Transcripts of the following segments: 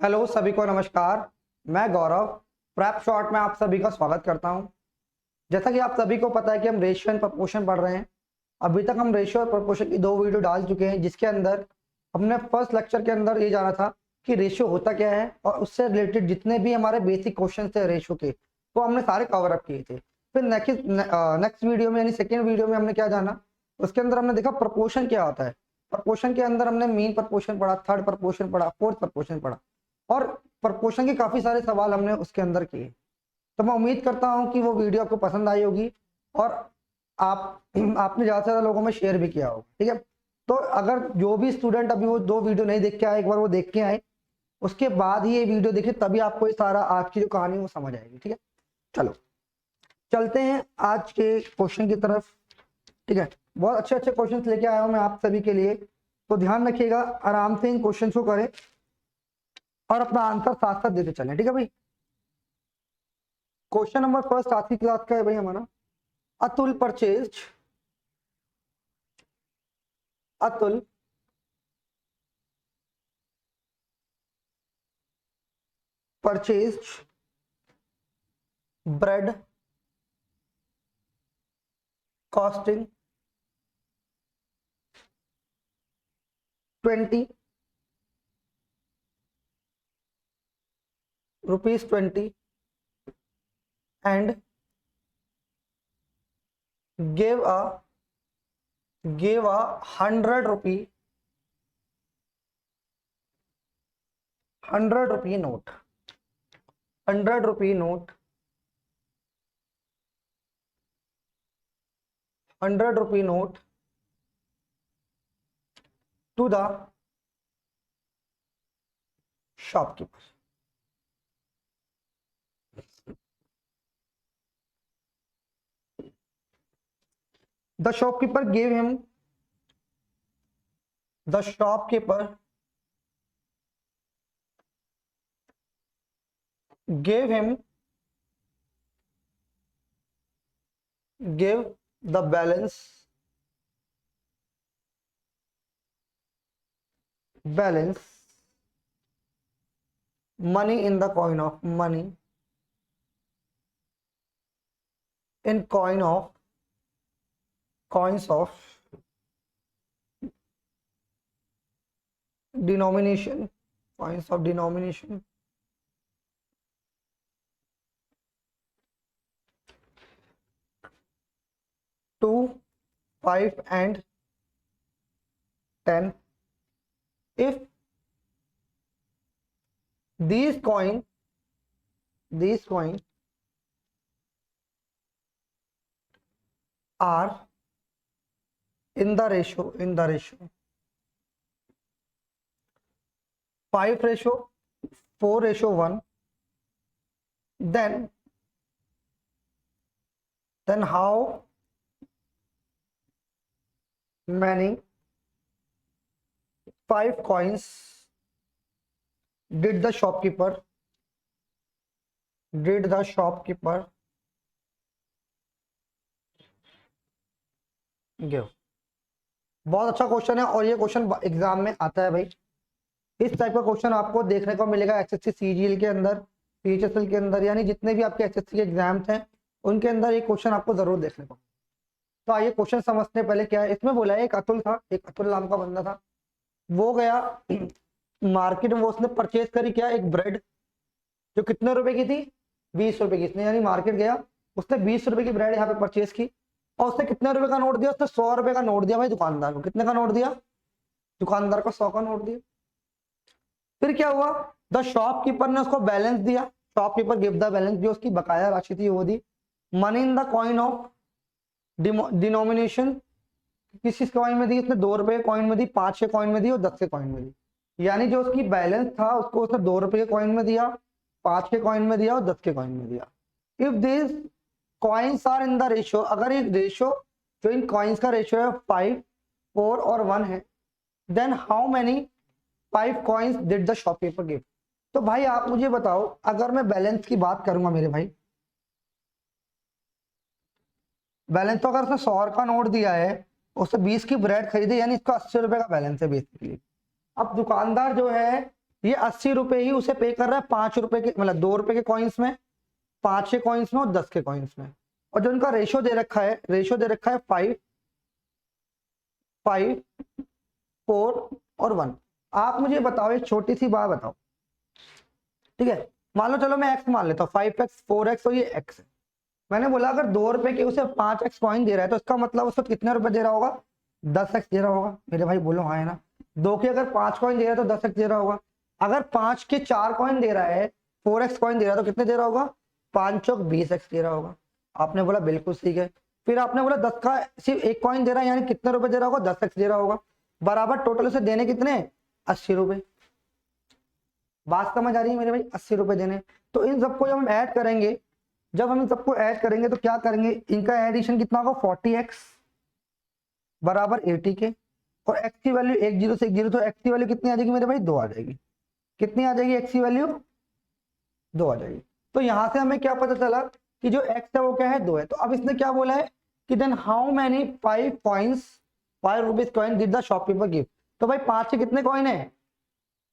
Hello सभी को नमस्कार। मैं गौरव प्रैप शॉर्ट में आप सभी का स्वागत करता हूं। जैसा कि आप सभी को पता है कि हम रेशियो एंड प्रोपोर्शन पढ़ रहे हैं। अभी तक हम रेशियो और प्रोपोर्शन की 2 वीडियो डाल चुके हैं, जिसके अंदर हमने फर्स्ट लेक्चर के अंदर ये जाना था कि रेशियो होता क्या है और उससे रिलेटेड जितने भी हमारे बेसिक क्वेश्चन थे रेशियो के, तो हमने सारे कवर अप किए थे। फिर नेक्स्ट वीडियो में यानी सेकेंड वीडियो में हमने क्या जाना, उसके अंदर हमने देखा प्रोपोर्शन क्या होता है। प्रोपोर्शन के अंदर हमने मीन प्रोपोर्शन पढ़ा, थर्ड प्रोपोर्शन पढ़ा, फोर्थ प्रोपोर्शन पढ़ा और प्रोपोर्शन के काफी सारे सवाल हमने उसके अंदर किए। तो मैं उम्मीद करता हूं कि वो वीडियो आपको पसंद आई होगी और आपने ज्यादा से ज्यादा लोगों में शेयर भी किया होगा। ठीक है, तो अगर जो भी स्टूडेंट अभी वो 2 वीडियो नहीं देख के आए, एक बार वो देख के आए, उसके बाद ही ये वीडियो देखे, तभी आपको ये सारा आज की जो कहानी वो समझ आएगी। ठीक है, चलो चलते हैं आज के क्वेश्चन की तरफ। ठीक है, बहुत अच्छे अच्छे क्वेश्चन लेके आया हूं मैं आप सभी के लिए, तो ध्यान रखिएगा, आराम से इन क्वेश्चन को करें और अपना आंसर साथ साथ देते चलें। ठीक है भाई, क्वेश्चन नंबर फर्स्ट आज की क्लास का है भाई हमारा। Atul purchase Atul purchase bread costing 20 rupees 20 and gave a 100 rupee note 100 rupee note 100 rupee note to the shopkeeper. The shopkeeper gave him the shopkeeper gave him gave the balance money in the coin of money in coins of denomination coins of denomination 2, 5 and 10 if these coin are in the ratio 5:4:1, then how many 5 coins did the shopkeeper give? बहुत अच्छा question है और ये question exam में आता है भाई। इस टाइप का क्वेश्चन आपको देखने को मिलेगा एसएससी सीजीएल के अंदर, पीएचएसएल के अंदर, यानी जितने भी आपके एसएससी के एग्जाम्स हैं उनके अंदर ये क्वेश्चन आपको जरूर देखने को। तो आइए क्वेश्चन समझते हैं। पहले क्या है इसमें बोला है, एक अतुल था, एक अतुल नाम का बंदा था, वो गया मार्केट में, वो उसने परचेज करी क्या, एक ब्रेड जो कितने रुपए की थी, 20 रुपए की। इसने यानी मार्केट गया, उसने 20 रुपए की ब्रेड यहाँ पे परचेज की और उसने कितने रुपए का नोट दिया, उसने 100 रुपए का नोट दिया भाई दुकानदार को। कितने का नोट दिया, दुकानदार को 100 का नोट दिया। फिर क्या हुआ, द शॉपकीपर ने उसको बैलेंस दिया, शॉपकीपर गिव द बैलेंस, जो उसकी बकाया राशि थी वो दी। Money in the coin of denomination, किस कॉइन में दी, उसने 2 रुपए के कॉइन में दी, 5 के कॉइन में दी और 10 के कॉइन में दी। यानी जो उसकी बैलेंस था उसको उसने 2 रुपए के कॉइन में दिया, 5 के कॉइन में दिया और 10 के कॉइन में दिया। If this coins are in the ratio, अगर ये रेशियो जो इन कॉइन्स का रेशियो है 5, 4 और 1 है, then how many 5 coins did the shopkeeper give? तो भाई आप मुझे बताओ, अगर मैं बैलेंस की बात करूंगा मेरे भाई, बैलेंस तो अगर उसने 100 का नोट दिया है, उससे 20 की ब्रेड खरीदी, यानी इसका 80 रुपए का बैलेंस है बेसिकली। अब दुकानदार जो है ये 80 रुपए ही उसे पे कर रहा है 5 रुपए के, मतलब 2 रुपए के कॉइन्स में, 5 के कॉइन्स में और 10 के कॉइन्स में। और जो उनका रेशो दे रखा है, रेशो दे रखा है 5, 5, 4 और 1। आप मुझे बताओ एक छोटी सी बात बताओ, ठीक है, मान लो चलो मैं एक्स मान लेता हूँ, 5x 4x और ये x है। मैंने बोला अगर 2 रुपए के उसे 5x कॉइन दे रहा है तो इसका मतलब उसको कितने रुपए दे रहा होगा, 10x दे रहा होगा। मेरे भाई बोलो हाँ है ना। 2 के अगर 5 कॉइन दे रहा है तो 10x दे रहा होगा। अगर 5 के 4 कॉइन दे रहा है, 4x कॉइन दे रहा है तो कितने दे रहा होगा, 5 चौक 20x दे रहा होगा। आपने बोला बिल्कुल ठीक है। फिर आपने बोला 10 का सिर्फ एक कॉइन दे रहा है, यानी कितने रुपए दे रहा होगा, 10x दे रहा होगा। बराबर टोटल उसे देने कितने, 80 रुपए। बात समझ आ रही है मेरे भाई, 80 रुपए देने। तो इन सबको जब हम ऐड करेंगे, जब हम इन सबको ऐड करेंगे तो क्या करेंगे, इनका एडिशन कितना होगा, 40x बराबर 80 के, और x की वैल्यू 1 0 से 1 0, तो x की वैल्यू कितनी आ जाएगी मेरे भाई, 2 आ जाएगी। कितनी आ जाएगी x की वैल्यू, 2 आ जाएगी। तो यहां से हमें क्या पता चला कि जो x है वो क्या है, 2 है। तो अब इसने क्या बोला है कि then how many 5 coins, 5 rupees coin did the shopkeeper give. तो भाई 5 के कितने कॉइन है,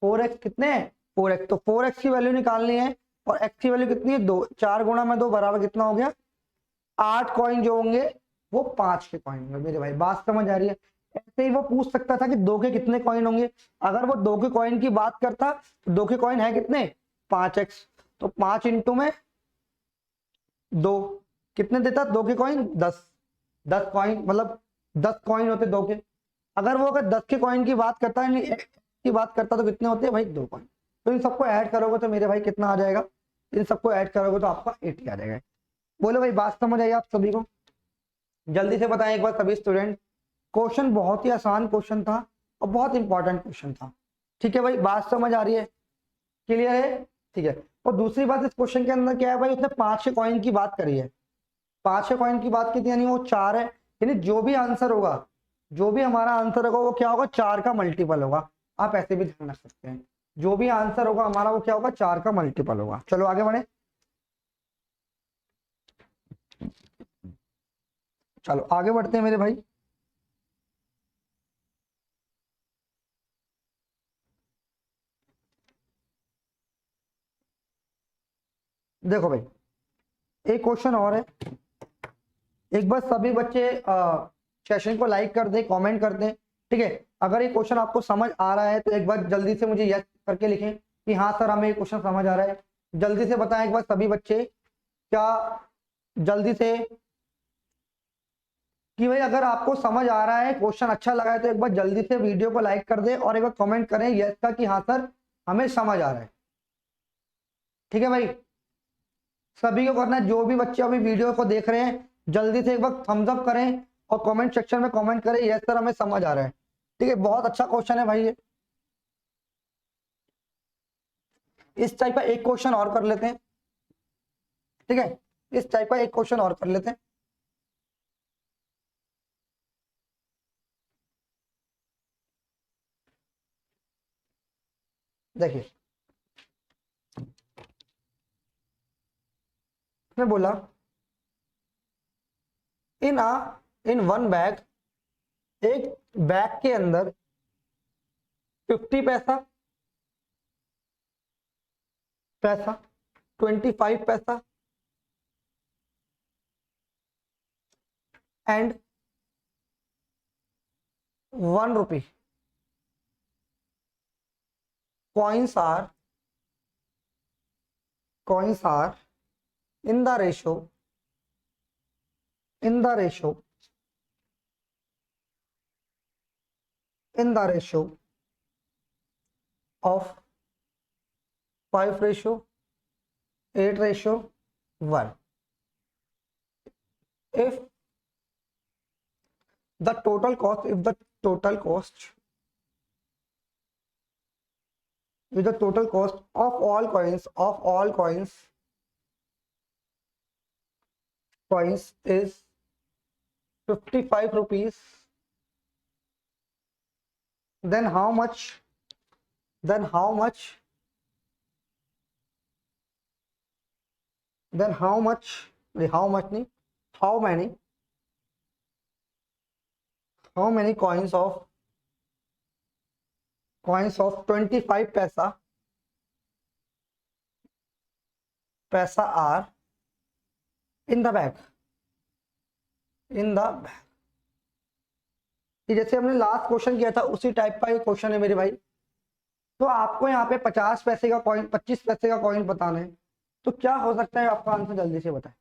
4x, कितने 4x, तो 4x की वैल्यू निकालनी है। और x की वैल्यू कितनी है, 2, 4 गुणा में 2 बराबर कितना हो गया, 8 कॉइन जो होंगे वो 5 के कॉइन होंगे। मेरे भाई बात समझ आ रही है। ऐसे ही वो पूछ सकता था कि 2 के कितने कॉइन होंगे। अगर वो 2 के कॉइन की बात करता तो 2 के कॉइन है कितने, 5x, तो 5 इंटू में 2 कितने देता, 2 के कॉइन 10, 10 कॉइन मतलब 10 कॉइन होते 2 के। अगर वो अगर 10 के कॉइन की बात करता है, x की बात करता तो कितने होते हैं भाई, 2 कॉइन। तो इन सबको ऐड करोगे तो मेरे भाई कितना आ जाएगा, इन सबको ऐड करोगे तो आपका 80 आ जाएगा। बोलो भाई बात समझ आई आप सभी को, जल्दी से बताएं एक बार सभी स्टूडेंट। क्वेश्चन बहुत ही आसान क्वेश्चन था और बहुत इंपॉर्टेंट क्वेश्चन था। ठीक है भाई, बात समझ आ रही है, क्लियर है, ठीक है। और दूसरी बात इस क्वेश्चन के अंदर क्या है भाई, उसने 5 के कॉइन की बात करी है, 5 के कॉइन की बात की थी, यानी वो 4 है, यानी जो भी आंसर होगा, जो भी हमारा आंसर होगा वो क्या होगा, 4 का मल्टीपल होगा। आप ऐसे भी ध्यान रख सकते हैं, जो भी आंसर होगा हमारा वो क्या होगा, 4 का मल्टीपल होगा। चलो आगे बढ़े, चलो आगे बढ़ते हैं मेरे भाई। देखो भाई एक क्वेश्चन और है, एक बार सभी बच्चे सेशन को लाइक कर दें, कमेंट कर दें, ठीक है। अगर ये क्वेश्चन आपको समझ आ रहा है तो एक बार जल्दी से मुझे यस करके लिखें कि हाँ सर हमें ये क्वेश्चन समझ आ रहा है। जल्दी से बताएं एक बार सभी बच्चे, क्या जल्दी से, कि भाई अगर आपको समझ आ रहा है, क्वेश्चन अच्छा लगा है तो एक बार जल्दी से वीडियो को लाइक कर दें और एक बार कमेंट करें यस का कि हाँ सर हमें समझ आ रहा है। ठीक है भाई, सभी को करना है, जो भी बच्चे अभी वीडियो को देख रहे हैं जल्दी से एक बार थम्स अप करें और कमेंट सेक्शन में कमेंट करें यस सर हमें समझ आ रहा है। ठीक है, बहुत अच्छा क्वेश्चन है भाई ये। इस टाइप का एक क्वेश्चन और कर लेते हैं, ठीक है, इस टाइप का एक क्वेश्चन और कर लेते हैं। देखिए मैं बोला इन वन बैग, एक बैग के अंदर 50 paisa, 25 paisa and 1 rupee coins are in the ratio in the ratio of 5:8:1. If the total cost, if the total cost of all coins is 55 rupees, then how much then how much then how much how much नहीं, how many coins of 25 paisa paisa are in the bag, in the bag. जैसे हमने last question किया था उसी type का ये question है मेरे भाई। तो आपको यहाँ पे 50 पैसे का कॉइन, 25 पैसे का कॉइन बताना है। तो क्या हो सकता है आपका आंसर, जल्दी से बताएं।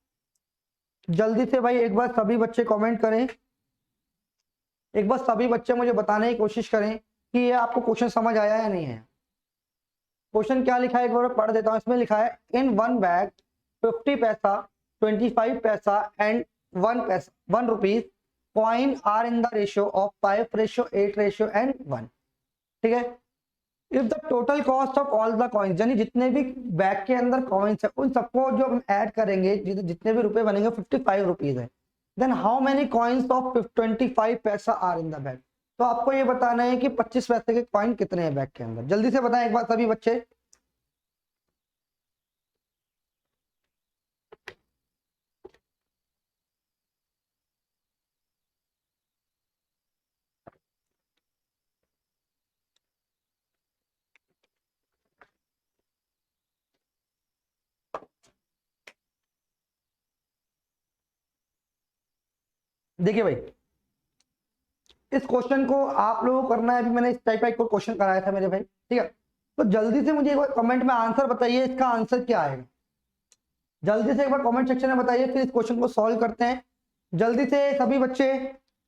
जल्दी से भाई एक बार सभी बच्चे कमेंट करें, एक बार सभी बच्चे मुझे बताने की कोशिश करें कि ये आपको क्वेश्चन समझ आया या नहीं है। क्वेश्चन क्या लिखा है एक बार पढ़ देता हूँ। इसमें लिखा है in one bag 50 paisa, 25 paisa and 1 rupees coin are in the ratio of 5:8 and 1। ठीक है। If the total cost of all the coins, यानी जितने भी बैग के अंदर कॉइन्स है उन सबको जो हम ऐड करेंगे, जितने भी रुपए बनेंगे 55 रुपीज है, then how many coins of 25 paisa are in the bag. तो आपको ये बताना है कि 25 पैसे के कॉइन कितने हैं बैग के अंदर। जल्दी से बताएं एक बार सभी बच्चे। देखिए भाई, इस क्वेश्चन को आप लोगों को करना है। अभी मैंने इस टाइप का एक क्वेश्चन कराया था मेरे भाई, ठीक है। तो जल्दी से मुझे एक बार कमेंट में आंसर बताइए, इसका आंसर क्या आएगा। जल्दी से एक बार कमेंट सेक्शन में बताइए, फिर इस क्वेश्चन को सॉल्व करते हैं। जल्दी से सभी बच्चे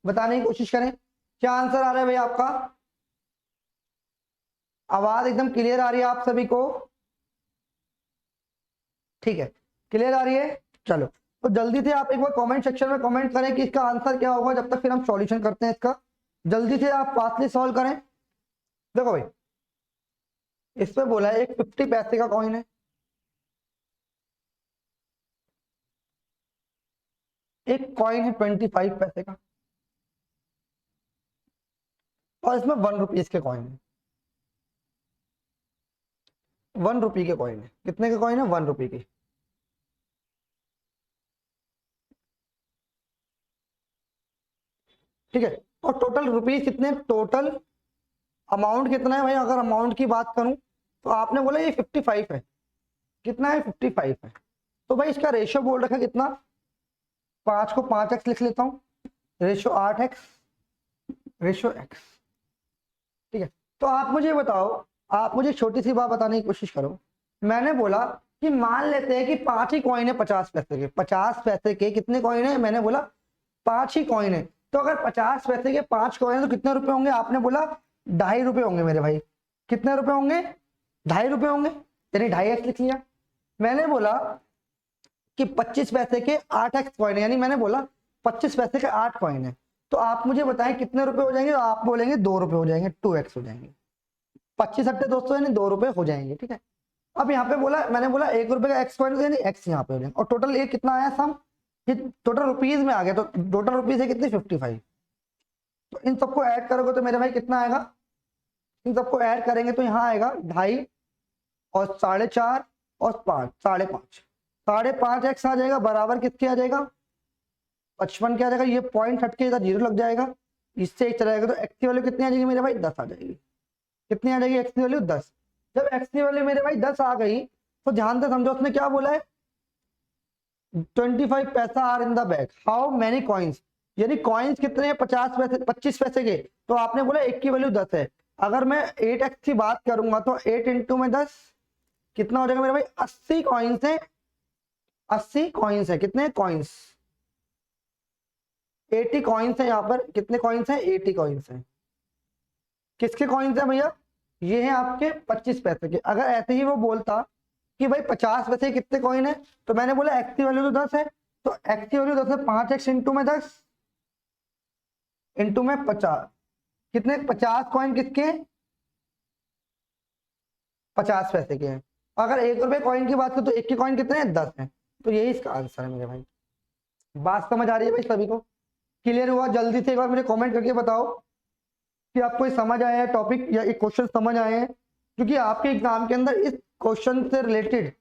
बताने की कोशिश करें क्या आंसर आ रहा है भाई आपका। आवाज एकदम क्लियर आ रही है आप सभी को? ठीक है, क्लियर आ रही है। चलो, तो जल्दी से आप एक बार कमेंट सेक्शन में कमेंट करें कि इसका आंसर क्या होगा। जब तक फिर हम सॉल्यूशन करते हैं इसका। जल्दी से आप फास्टली सॉल्व करें। देखो भाई, इसमें बोला है एक 50 पैसे का कॉइन है, एक कॉइन है 25 पैसे का, और इसमें 1 रुपीज के कॉइन है। 1 रुपी के कॉइन है। कितने के कॉइन है? 1 रुपी के। ठीक है। और टोटल रुपीज कितने, टोटल अमाउंट कितना है भाई? अगर अमाउंट की बात करूं तो आपने बोला ये 55 है। कितना है? 55 है। तो भाई इसका रेशियो बोल रखा कितना, 5 को 5x लिख लेता हूं, रेशियो 8x, रेशियो x। ठीक है। तो आप मुझे बताओ, आप मुझे छोटी सी बात बताने की कोशिश करो। मैंने बोला कि मान लेते हैं कि 5 ही कॉइन है 50 पैसे के। 50 पैसे के कितने कॉइन है? मैंने बोला 5 ही कॉइन है। तो अगर 50 पैसे के 5 कॉइन है तो कितने रुपए होंगे? आपने बोला 2.5 रुपए होंगे मेरे भाई। कितने रुपए होंगे? 2.5 रुपए होंगे, यानी 2.5x लिख लिया। मैंने बोला कि 25 पैसे के 8x कॉइन है, यानी मैंने बोला 25 पैसे के 8 कॉइन है। तो आप मुझे बताएं कितने रुपए हो जाएंगे? आप बोलेंगे 2 रुपए हो जाएंगे, 2x हो जाएंगे। 25 अट्टे 200 यानी 2 रुपए हो जाएंगे। ठीक है। अब यहाँ पे बोला, मैंने बोला 1 रुपए का x कॉइन यानी x यहाँ पे हो जाएंगे। और टोटल ये कितना आया सम, ये टोटल रुपीज में आ गया। तो टोटल रुपीज है कितनी? 55। तो इन सबको ऐड करोगे तो मेरे भाई कितना आएगा? इन सबको ऐड करेंगे तो यहाँ आएगा 2.5 और 4.5 और 5, 5.5। 5.5x आ जाएगा, बराबर किसके आ जाएगा? 55 के आ जाएगा। ये पॉइंट हटके इधर 0 लग जाएगा, इससे एक चला जाएगा। तो x की वैल्यू कितनी आ जाएगी मेरे भाई? 10 आ जाएगी। कितनी आ जाएगी x की वैल्यू? 10। जब x की वैल्यू मेरे भाई 10 आ गई तो ध्यान से समझो, उसने क्या बोला है? 25 paisa are in the bag, how many coins, यानी कॉइन्स कितने हैं? 50 पैसे, 25 पैसे के। तो आपने बोला एक की वैल्यू 10 है। अगर मैं 8x की बात करूंगा तो 8 इंटू में 10 कितना हो जाएगा मेरे भाई? 80 कॉइन्स है। 80 कॉइन्स है। कितने कॉइन्स? 80 कॉइन्स है। यहाँ पर कितने कॉइन्स है? 80 कॉइन्स है। किसके कॉइन्स है भैया? ये है आपके 25 पैसे के। अगर ऐसे ही वो बोलता कि भाई 50 पैसे कितने कॉइन है, तो मैंने बोला x की वैल्यू तो 10 है, तो x की वैल्यू 10 है, 5x इंटू में 10 इंटू में 50। कितने? 50 कॉइन किसके? 50 पैसे के हैं। अगर 1 रुपए कॉइन की बात करें तो एक के कॉइन कितने हैं? 10 है। तो यही इसका आंसर है मेरे भाई। बात समझ आ रही है भाई सभी को? क्लियर हुआ? जल्दी से एक बार मुझे कमेंट करके बताओ कि आपको ये समझ आया है टॉपिक, या एक क्वेश्चन समझ आए हैं। क्योंकि आपके एग्जाम के अंदर इस क्वेश्चन से रिलेटेड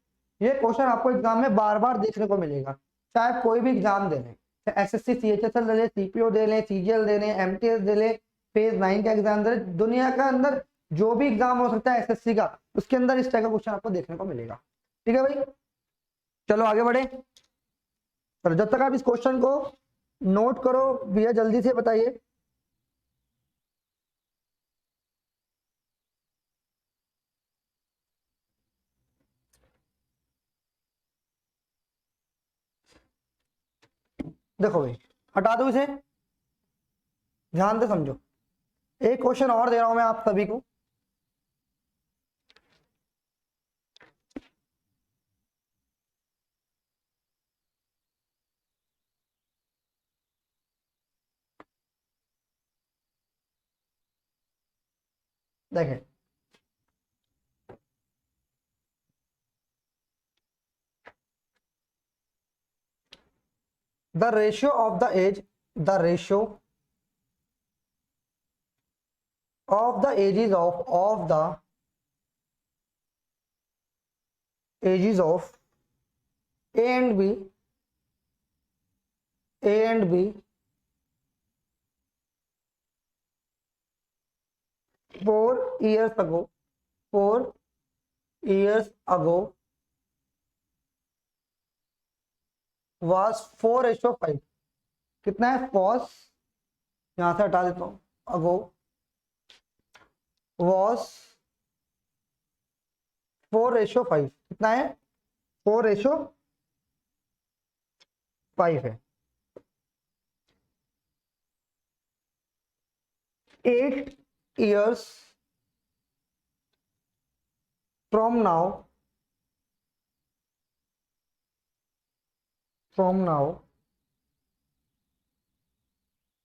ये क्वेश्चन आपको एग्जाम में बार बार देखने को मिलेगा, चाहे कोई भी एग्जाम दे लें, एसएससी सीएचएसएल दे लें, सीपीओ दे लें, सीजीएल दे लें, एमटीएस दे लें, फेज 9 का एग्जाम दे लें, दुनिया का अंदर जो भी एग्जाम हो सकता है एसएससी का, उसके अंदर इस टाइप का क्वेश्चन आपको देखने को मिलेगा। ठीक है भाई? चलो आगे बढ़े। पर जब तक आप इस क्वेश्चन को नोट करो भैया जल्दी से बताइए। देखो भाई, हटा दो इसे, ध्यान से समझो। एक क्वेश्चन और दे रहा हूं मैं आप सभी को। देखें, the ratio of the age, the ratio of the ages of A and B, A and B 4 years ago, 4 years ago was 4:5। कितना है was, यहां से हटा देता हूं, ago was 4:5। कितना है 4:5 है। 8 years from now,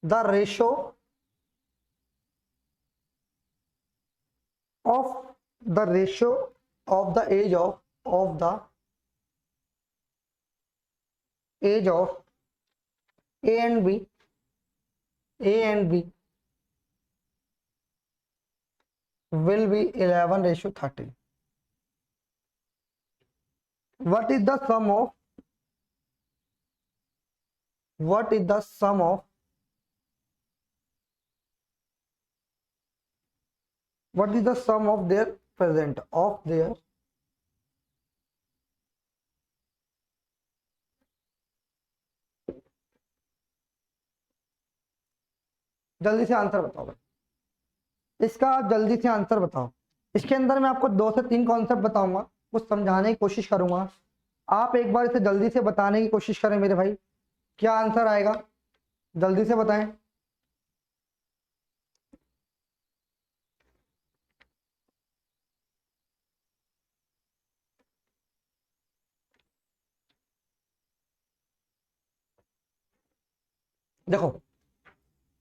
the ratio of the age of A and B will be 11:13। what is the sum of their present of their जल्दी से आंसर बताओ भाई, इसका आप जल्दी से आंसर बताओ। इसके अंदर मैं आपको 2 से 3 कॉन्सेप्ट बताऊंगा, कुछ समझाने की कोशिश करूंगा। आप एक बार इसे जल्दी से बताने की कोशिश करें मेरे भाई, क्या आंसर आएगा जल्दी से बताएं। देखो,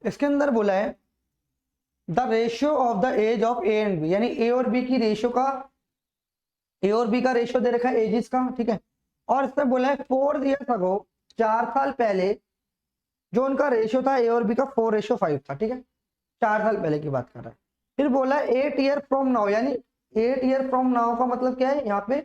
इसके अंदर बोला है the ratio of the age of A and B, यानी ए और बी की रेशियो का, ए और बी का रेशियो दे रखा है एजिस का, ठीक है। और इसमें बोला है 4 years अगो, 4 साल पहले जो उनका रेशियो था ए और बी का 4:5 था, ठीक है। 4 साल पहले की बात कर रहा है। फिर बोला 8 year फ्रॉम नाउ, यानी 8 year फ्रॉम नाउ का मतलब क्या है, यहाँ पे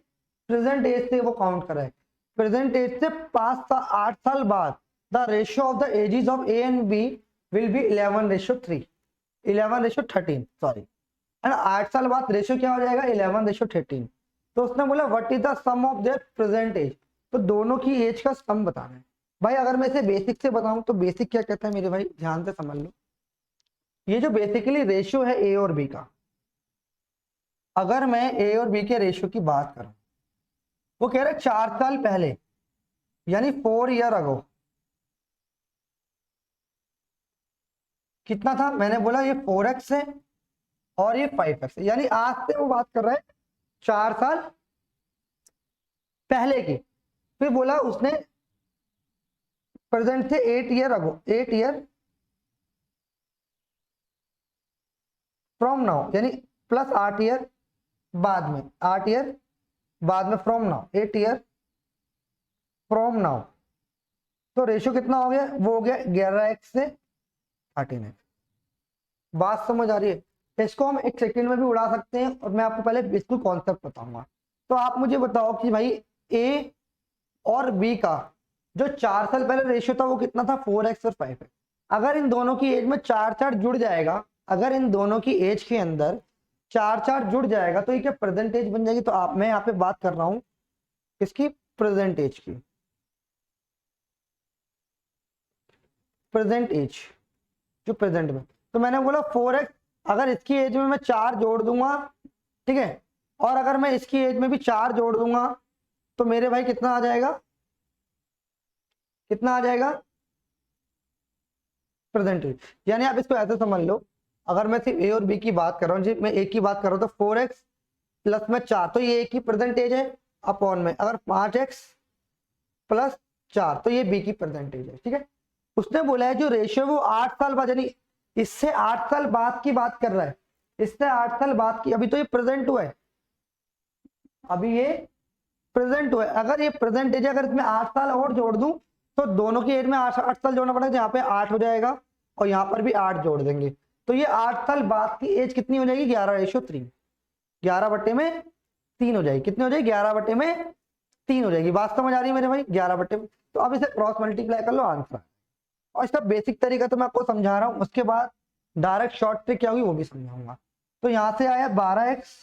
प्रेजेंट एज से वो काउंट कर रहा है। प्रेजेंट एज से 8 साल बाद the ratio of the ages of A and B will be 11:13, sorry, है ना। 8 साल बाद रेशियो क्या हो जाएगा 11:13। तो उसने बोला what is the sum of their present age, तो दोनों की एज का सम बताना है। भाई अगर मैं इसे बेसिक से बताऊं तो बेसिक क्या कहता है मेरे भाई, ध्यान से समझ लो। ये जो बेसिकली रेशियो है ए और बी का, अगर मैं ए और बी के रेशियो की बात करूं, वो कह रहा है 4 साल पहले, यानी 4 year अगो कितना था, मैंने बोला ये 4x है और ये 5x है, यानी आज से वो बात कर रहा है 4 साल पहले की। फिर बोला उसने प्रेजेंट थे 8 year ago, 8 year from now, यानी प्लस 8 year बाद में, 8 year बाद में from now, 8 year from now. तो रेशियो कितना हो गया, वो हो गया 11x से 13x। बात समझ आ रही है। इसको हम एक सेकंड में भी उड़ा सकते हैं और मैं आपको पहले बिल्कुल कॉन्सेप्ट बताऊंगा। तो आप मुझे बताओ कि भाई ए और बी का जो 4 साल पहले रेशियो था वो कितना था, 4x और 5x। अगर इन दोनों की एज में 4 जुड़ जाएगा, अगर इन दोनों की एज के अंदर 4 जुड़ जाएगा तो ये क्या प्रेजेंट एज बन जाएगी। तो आप, मैं यहाँ पे बात कर रहा हूँ इसकी प्रेजेंट एज की, प्रेजेंट एज जो प्रेजेंट में, तो मैंने बोला 4x, अगर इसकी एज में मैं 4 जोड़ दूंगा, ठीक है, और अगर मैं इसकी एज में भी 4 जोड़ दूंगा तो मेरे भाई कितना आ जाएगा, कितना आ जाएगा प्रेजेंट एज। यानी आप इसको ऐसे समझ लो, अगर मैं सिर्फ ए और बी की बात कर रहा हूँ जी, मैं ए की बात कर रहा हूँ तो 4x प्लस में 4, तो ये ए की प्रेजेंट एज है, अपॉन में अगर 5x प्लस 4 तो ये बी की प्रेजेंट एज है, ठीक है। उसने बोला है जो रेशियो वो 8 साल बाद, यानी इससे 8 साल बाद की बात कर रहा है, इससे 8 साल बाद की, अभी तो ये प्रेजेंट हुआ है, अभी ये प्रेजेंट हुआ है, अगर ये प्रेजेंट एज, अगर इसमें 8 साल और जोड़ दूं तो दोनों की एज में 8 साल जोड़ना पड़ेगा, यहाँ पे 8 हो जाएगा और यहाँ पर भी 8 जोड़ देंगे, तो ये 8 साल बाद की एज कितनी हो जाएगी, 11:3, 11/3 हो जाएगी, कितनी हो जाएगी 11/3 हो जाएगी। बात समझ आ रही है मेरे भाई, 11/3। तो अब इसे क्रॉस मल्टीप्लाई कर लो, आंसर। और इसका बेसिक तरीका तो मैं आपको समझा रहा हूँ, उसके बाद डायरेक्ट शॉर्ट ट्रिक क्या होगी वो भी समझाऊंगा। तो यहाँ से आया 12x,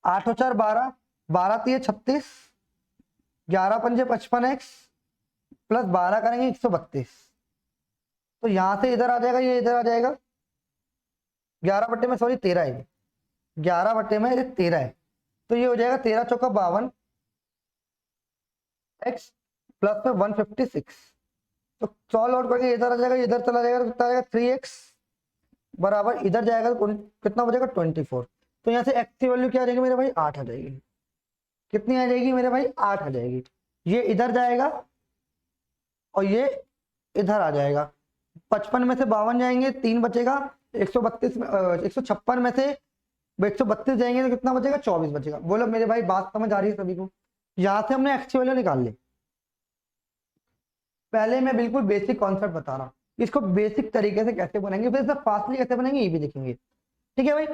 8 और 4 12, 12 3 36, 11 5 55x प्लस 12 करेंगे 132, तो यहाँ से इधर आ जाएगा, ये इधर आ जाएगा, 11 में सॉरी 13 है, 11 में 13 है, तो ये हो जाएगा 13 चौका 52 x प्लस में 156, तो 100 लौट करके इधर आ जाएगा, इधर चला जाएगा तो कितना आ जाएगा 3x बराबर, इधर जाएगा तो कितना बचेगा 24, तो यहाँ से x की वैल्यू क्या आ जाएगी मेरे भाई 8 आ जाएगी, कितनी आ जाएगी मेरे भाई 8 आ जाएगी, ये इधर जाएगा और ये इधर आ जाएगा, 55 में से 52 जाएंगे 3 बचेगा, 132 में 156 में से 132 जाएंगे तो कितना बचेगा 24 बचेगा। बोलो मेरे भाई बात समझ आ रही है सभी को। यहां से हमने एक्स की वैल्यू निकाल ली। पहले मैं बिल्कुल बेसिक कॉन्सेप्ट बता रहा हूँ, इसको बेसिक तरीके से कैसे बनाएंगे, फिर सब फास्टली कैसे बनाएंगे ये भी देखेंगे, ठीक है भाई।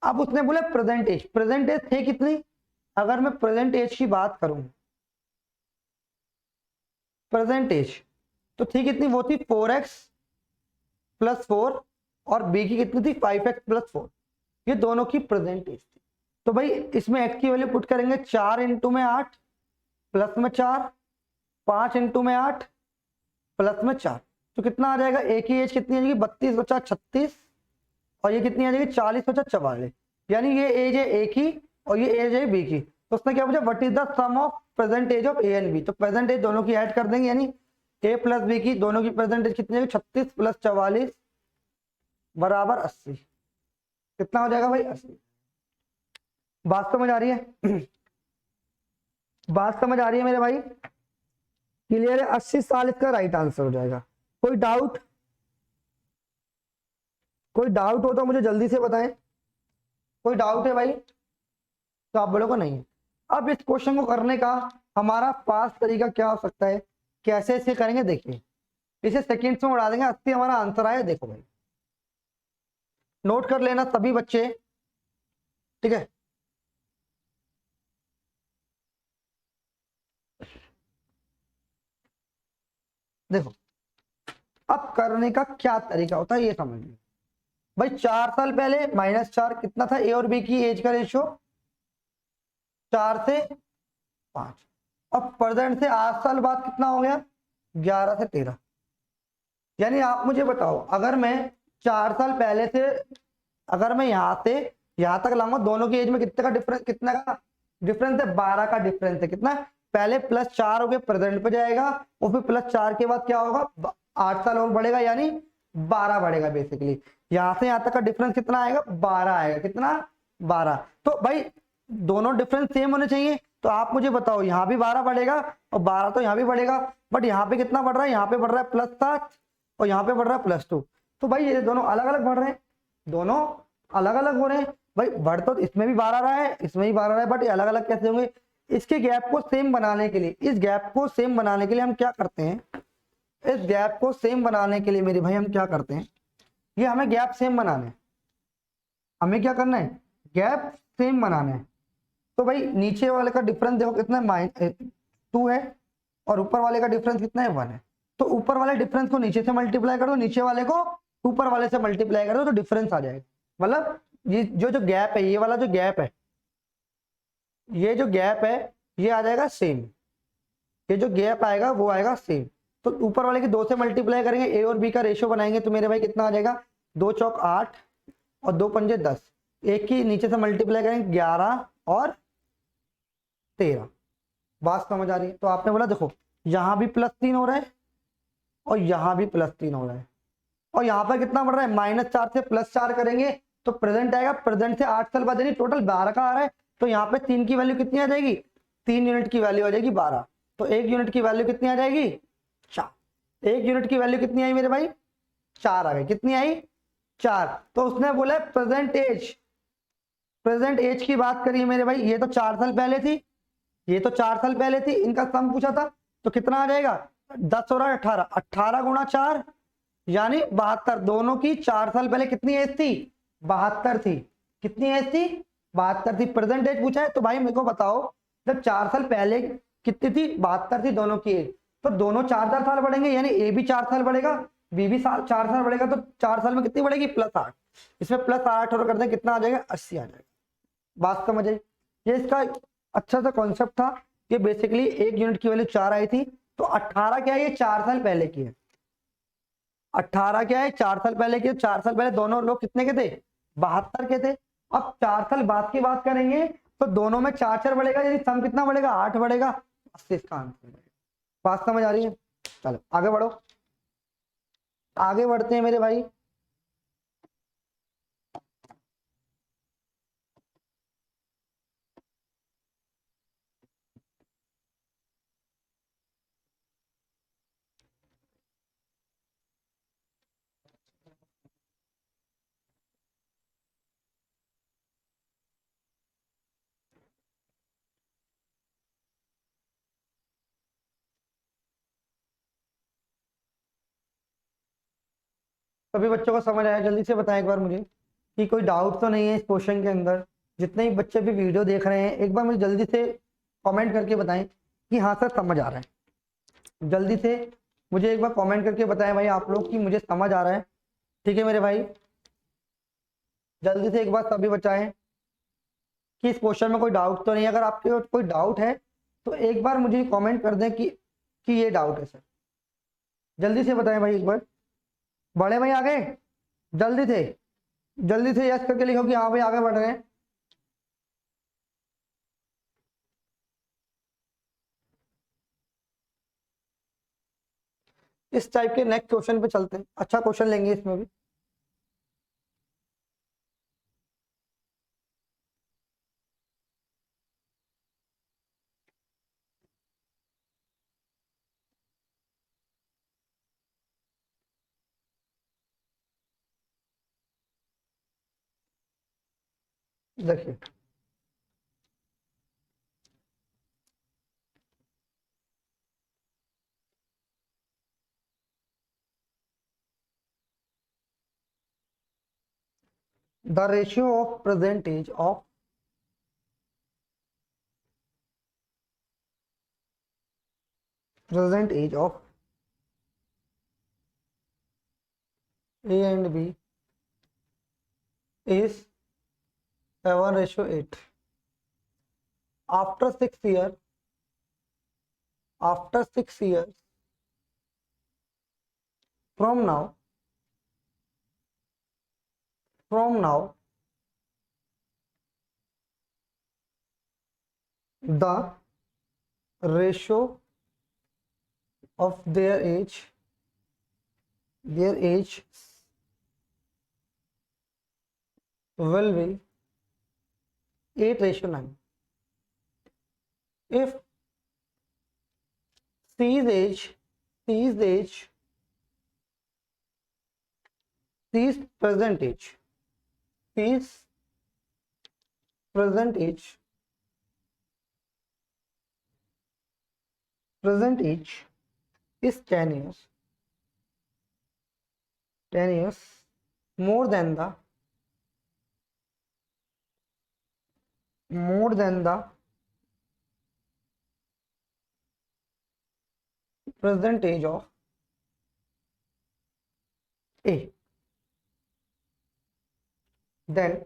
अब उसने बोला प्रेजेंट एज, प्रेजेंट एज थे कितनी, अगर मैं प्रेजेंट एज की बात करूं, प्रेजेंट एज तो थी कितनी, वो थी 4x प्लस 4 और बी की कितनी थी 5x प्लस 4, ये दोनों की प्रेजेंट एज थी। तो भाई इसमें x की वैल्यू पुट करेंगे, 4 इंटू में 8 प्लस में 4, 5 इंटू में 8 प्लस में 4, तो कितना आ जाएगा, ए की एज कितनी आ जाएगी 32 बचा 36 और ये कितनी आ जाएगी 40 बचा 44, यानी ये एज है ए की और ये एज है बी की। तो उसने क्या पूछा, what is the sum of present age of A and B, तो प्रेजेंट एज दोनों की ऐड कर देंगे, यानी ए प्लस बी की दोनों की प्रेजेंट एज कितनी है 36 प्लस 44 बराबर 80, कितना हो जाएगा भाई 80। बात समझ आ रही है बात समझ आ रही है मेरे भाई, क्लियर है। 80 साल इसका राइट आंसर हो जाएगा। कोई डाउट, कोई डाउट हो तो मुझे जल्दी से बताएं, कोई डाउट है भाई तो आप बोलोगे नहीं है। अब इस क्वेश्चन को करने का हमारा फास्ट तरीका क्या हो सकता है, कैसे इसे करेंगे देखिए, इसे सेकंड्स में उड़ा देंगे, 80 हमारा आंसर आया। देखो भाई नोट कर लेना सभी बच्चे, ठीक है। देखो अब करने का क्या तरीका होता है ये समझ लो भाई। 4 साल पहले -4 कितना था, ए और बी की एज का रेशियो 4 से 5, अब प्रेजेंट से 8 साल बाद कितना हो गया 11 से 13, यानी आप मुझे बताओ अगर मैं 4 साल पहले से अगर मैं यहां से यहां तक लाऊंगा, दोनों की एज में कितने का डिफरेंस, कितना का डिफरेंस है 12 का डिफरेंस है, कितना पहले +4 हो गया प्रेजेंट पे जाएगा और फिर +4 के बाद क्या होगा 8 साल और बढ़ेगा, यानी 12 बढ़ेगा बेसिकली। यहां से यहां तक का डिफरेंस कितना आएगा 12 आएगा, कितना 12। तो भाई दोनों डिफरेंस सेम होने चाहिए, तो आप मुझे बताओ यहाँ भी 12 बढ़ेगा और 12 तो यहाँ भी बढ़ेगा, बट यहाँ पे कितना बढ़ रहा है, यहाँ पे बढ़ रहा है +7 और यहाँ पे बढ़ रहा है +2। तो भाई ये दोनों अलग अलग बढ़ रहे हैं, दोनों अलग अलग हो रहे हैं भाई। बढ़ तो इसमें भी 12 रहा है, इसमें भी 12 रहा है, बट ये अलग अलग कैसे होंगे। इसके गैप को सेम बनाने के लिए, इस गैप को सेम बनाने के लिए हम क्या करते हैं, इस गैप को सेम बनाने के लिए मेरे भाई हम क्या करते हैं, ये हमें गैप सेम बनाना है, हमें क्या करना है गैप सेम बनाना है। तो भाई नीचे वाले का डिफरेंस देखो कितना है 2 है और ऊपर वाले का डिफरेंस कितना है 1 है, तो ऊपर वाले डिफरेंस को नीचे से मल्टीप्लाई कर दो, नीचे वाले को ऊपर वाले से मल्टीप्लाई कर दो, तो डिफरेंस आ जाएगा। मतलब ये जो गैप है, ये वाला जो गैप है, ये जो गैप है ये आ जाएगा सेम, ये जो गैप आएगा वो आएगा सेम। तो ऊपर वाले की 2 से मल्टीप्लाई करेंगे, ए और बी का रेशियो बनाएंगे तो मेरे भाई कितना आ जाएगा, 2 चौक 8 और 2 पंजे 10। एक की नीचे से मल्टीप्लाई करेंगे 11 और 13। बात समझ आ रही है? तो आपने बोला देखो यहां भी +3 हो रहा है और यहां भी +3 हो रहा है, और यहाँ पर कितना बढ़ रहा है, -4 से +4 करेंगे तो प्रेजेंट आएगा, प्रेजेंट से 8 साल बाद यानी टोटल 12 का आ रहा है। तो यहाँ पे 3 की वैल्यू कितनी आ जाएगी, 3 यूनिट की वैल्यू आ जाएगी 12। तो 1 यूनिट की वैल्यू कितनी आ जाएगी, 4। 1 यूनिट की वैल्यू कितनी आई मेरे भाई, 4 आ गई। कितनी आई, 4। तो उसने बोला प्रेजेंट एज, प्रेजेंट एज की बात करिए मेरे भाई, ये तो 4 साल पहले थी, ये तो 4 साल पहले थी, इनका सम पूछा था तो कितना आ जाएगा, 10 और 18, 18 गुणा 4 यानी 72। दोनों की 4 साल पहले कितनी एज थी, 72 थी। कितनी एज थी, 72 थी। प्रेजेंट एज पूछा है तो भाई मेरे को बताओ जब 4 साल पहले कितनी थी, 72 थी दोनों की एज, तो दोनों 4-4 साल बढ़ेंगे, यानी ए भी 4 साल बढ़ेगा, बी भी 4 साल बढ़ेगा, तो 4 साल में कितनी बढ़ेगी, +8। इसमें +8 और कर दें कितना आ जाएगा, 80 आ जाएगा। बात समझ आई? ये इसका अच्छा सा कॉन्सेप्ट था। ये बेसिकली 1 यूनिट की वैल्यू 4 आई थी, तो 18 क्या है, ये 4 साल पहले की है। 18 क्या है, 4 साल पहले की। 4 साल पहले दोनों लोग कितने के थे, 72 के थे। अब 4 साल बाद की बात करेंगे तो दोनों में 4-4 बढ़ेगा, यानी सम कितना बढ़ेगा, 8 बढ़ेगा। इससे इसका आंसर बढ़ेगा। बात समझ आ रही है? चलो आगे बढ़ो, आगे बढ़ते हैं मेरे भाई। सभी बच्चों को समझ आया? जल्दी से बताएं एक बार मुझे कि कोई डाउट तो नहीं है इस क्वेश्चन के अंदर। जितने भी बच्चे भी वीडियो देख रहे हैं एक बार मुझे जल्दी से कमेंट करके बताएं कि हाँ सर समझ आ रहा है। जल्दी से मुझे एक बार कमेंट करके बताएं भाई आप लोग कि मुझे समझ आ रहा है। ठीक है मेरे भाई, जल्दी से एक बार सभी बताएं कि इस क्वेश्चन में कोई डाउट तो नहीं है। अगर आपके कोई डाउट है तो एक बार मुझे कमेंट कर दें कि ये डाउट है सर। जल्दी से बताएं भाई एक बार। बड़े भाई आगे, जल्दी से, जल्दी से यस करके लिखो कि हाँ भाई आगे बढ़ रहे हैं। इस टाइप के नेक्स्ट क्वेश्चन पे चलते हैं, अच्छा क्वेश्चन लेंगे इसमें भी। देखिए the ratio of percentage of present age of A and B is 7:8. After 6 years, after 6 years from now, the ratio of their age will be 8:9. If C's age, C's present age, C's present age, present age is 10 years, 10 years more than the present age of A, then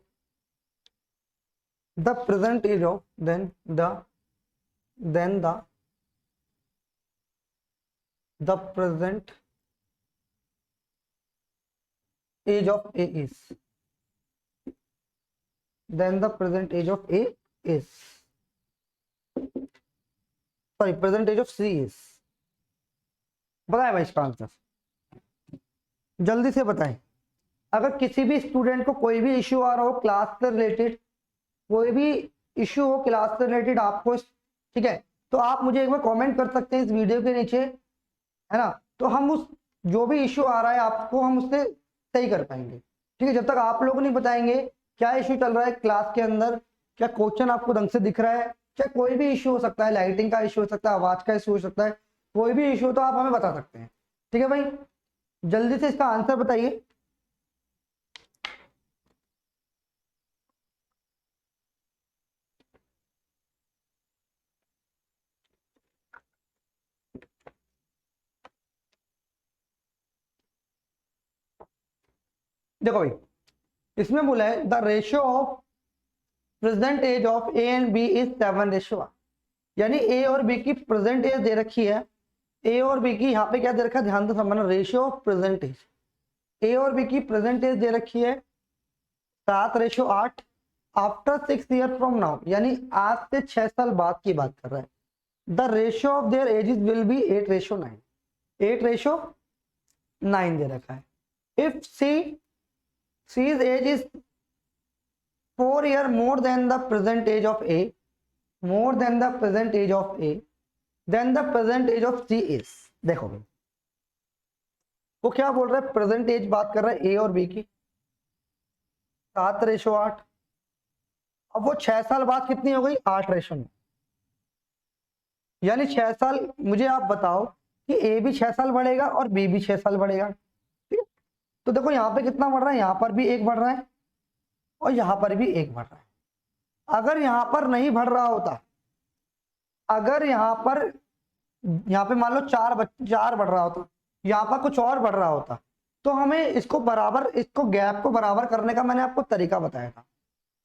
the present age of then the present age of A is, then the present age of A is, sorry present age of C is. बताएं भाई इसका answer, जल्दी से बताएं। अगर किसी भी student को कोई भी इश्यू आ रहा हो क्लास से रिलेटेड, कोई भी इश्यू हो क्लास से रिलेटेड आपको, ठीक है, तो आप मुझे एक बार कमेंट कर सकते हैं इस वीडियो के नीचे, है ना। तो हम उस जो भी इश्यू आ रहा है आपको हम उससे सही कर पाएंगे, ठीक है। जब तक आप लोग नहीं बताएंगे क्या इश्यू चल रहा है क्लास के अंदर, क्या क्वेश्चन आपको ढंग से दिख रहा है, क्या कोई भी इश्यू हो सकता है, लाइटिंग का इश्यू हो सकता है, आवाज का इश्यू हो सकता है, कोई भी इश्यू तो आप हमें बता सकते हैं, ठीक है भाई। जल्दी से इसका आंसर बताइए। देखो भाई, इसमें बोला है the ratio of present age of A and B is 7:1, यानी ए और बी की प्रेजेंट एज दे रखी है। ए और बी की यहाँ पे क्या दे रखा है, ध्यान से समझना, रेशियो ऑफ प्रेजेंट एज। ए और बी की प्रेजेंट एज दे रखी है 7:8 आफ्टर 6 ईयर फ्रॉम नाउ, यानी आज से 6 साल बाद की बात कर रहा है। The ratio of their edges will be 8:9, 8:9 दे रखा है। If C's age is 4 year more than the present age of A, more than the present age of A, then the present age of C is। देखो भाई, वो क्या बोल रहा है, present as बात कर रहा है ए और बी की, 7:8। अब वो 6 साल बाद कितनी हो गई, 8:9, यानी 6 साल। मुझे आप बताओ कि ए भी 6 साल बढ़ेगा और बी भी 6 साल बढ़ेगा, ठीक है। तो देखो यहाँ पे कितना बढ़ रहा है, यहाँ पर भी एक बढ़ रहा है और यहाँ पर भी एक बढ़ रहा है। अगर यहाँ पर नहीं बढ़ रहा होता, अगर यहाँ पे मान लो 4 बढ़ रहा होता, यहाँ पर कुछ और बढ़ रहा होता, तो हमें इसको गैप को बराबर करने का मैंने आपको तरीका बताया था।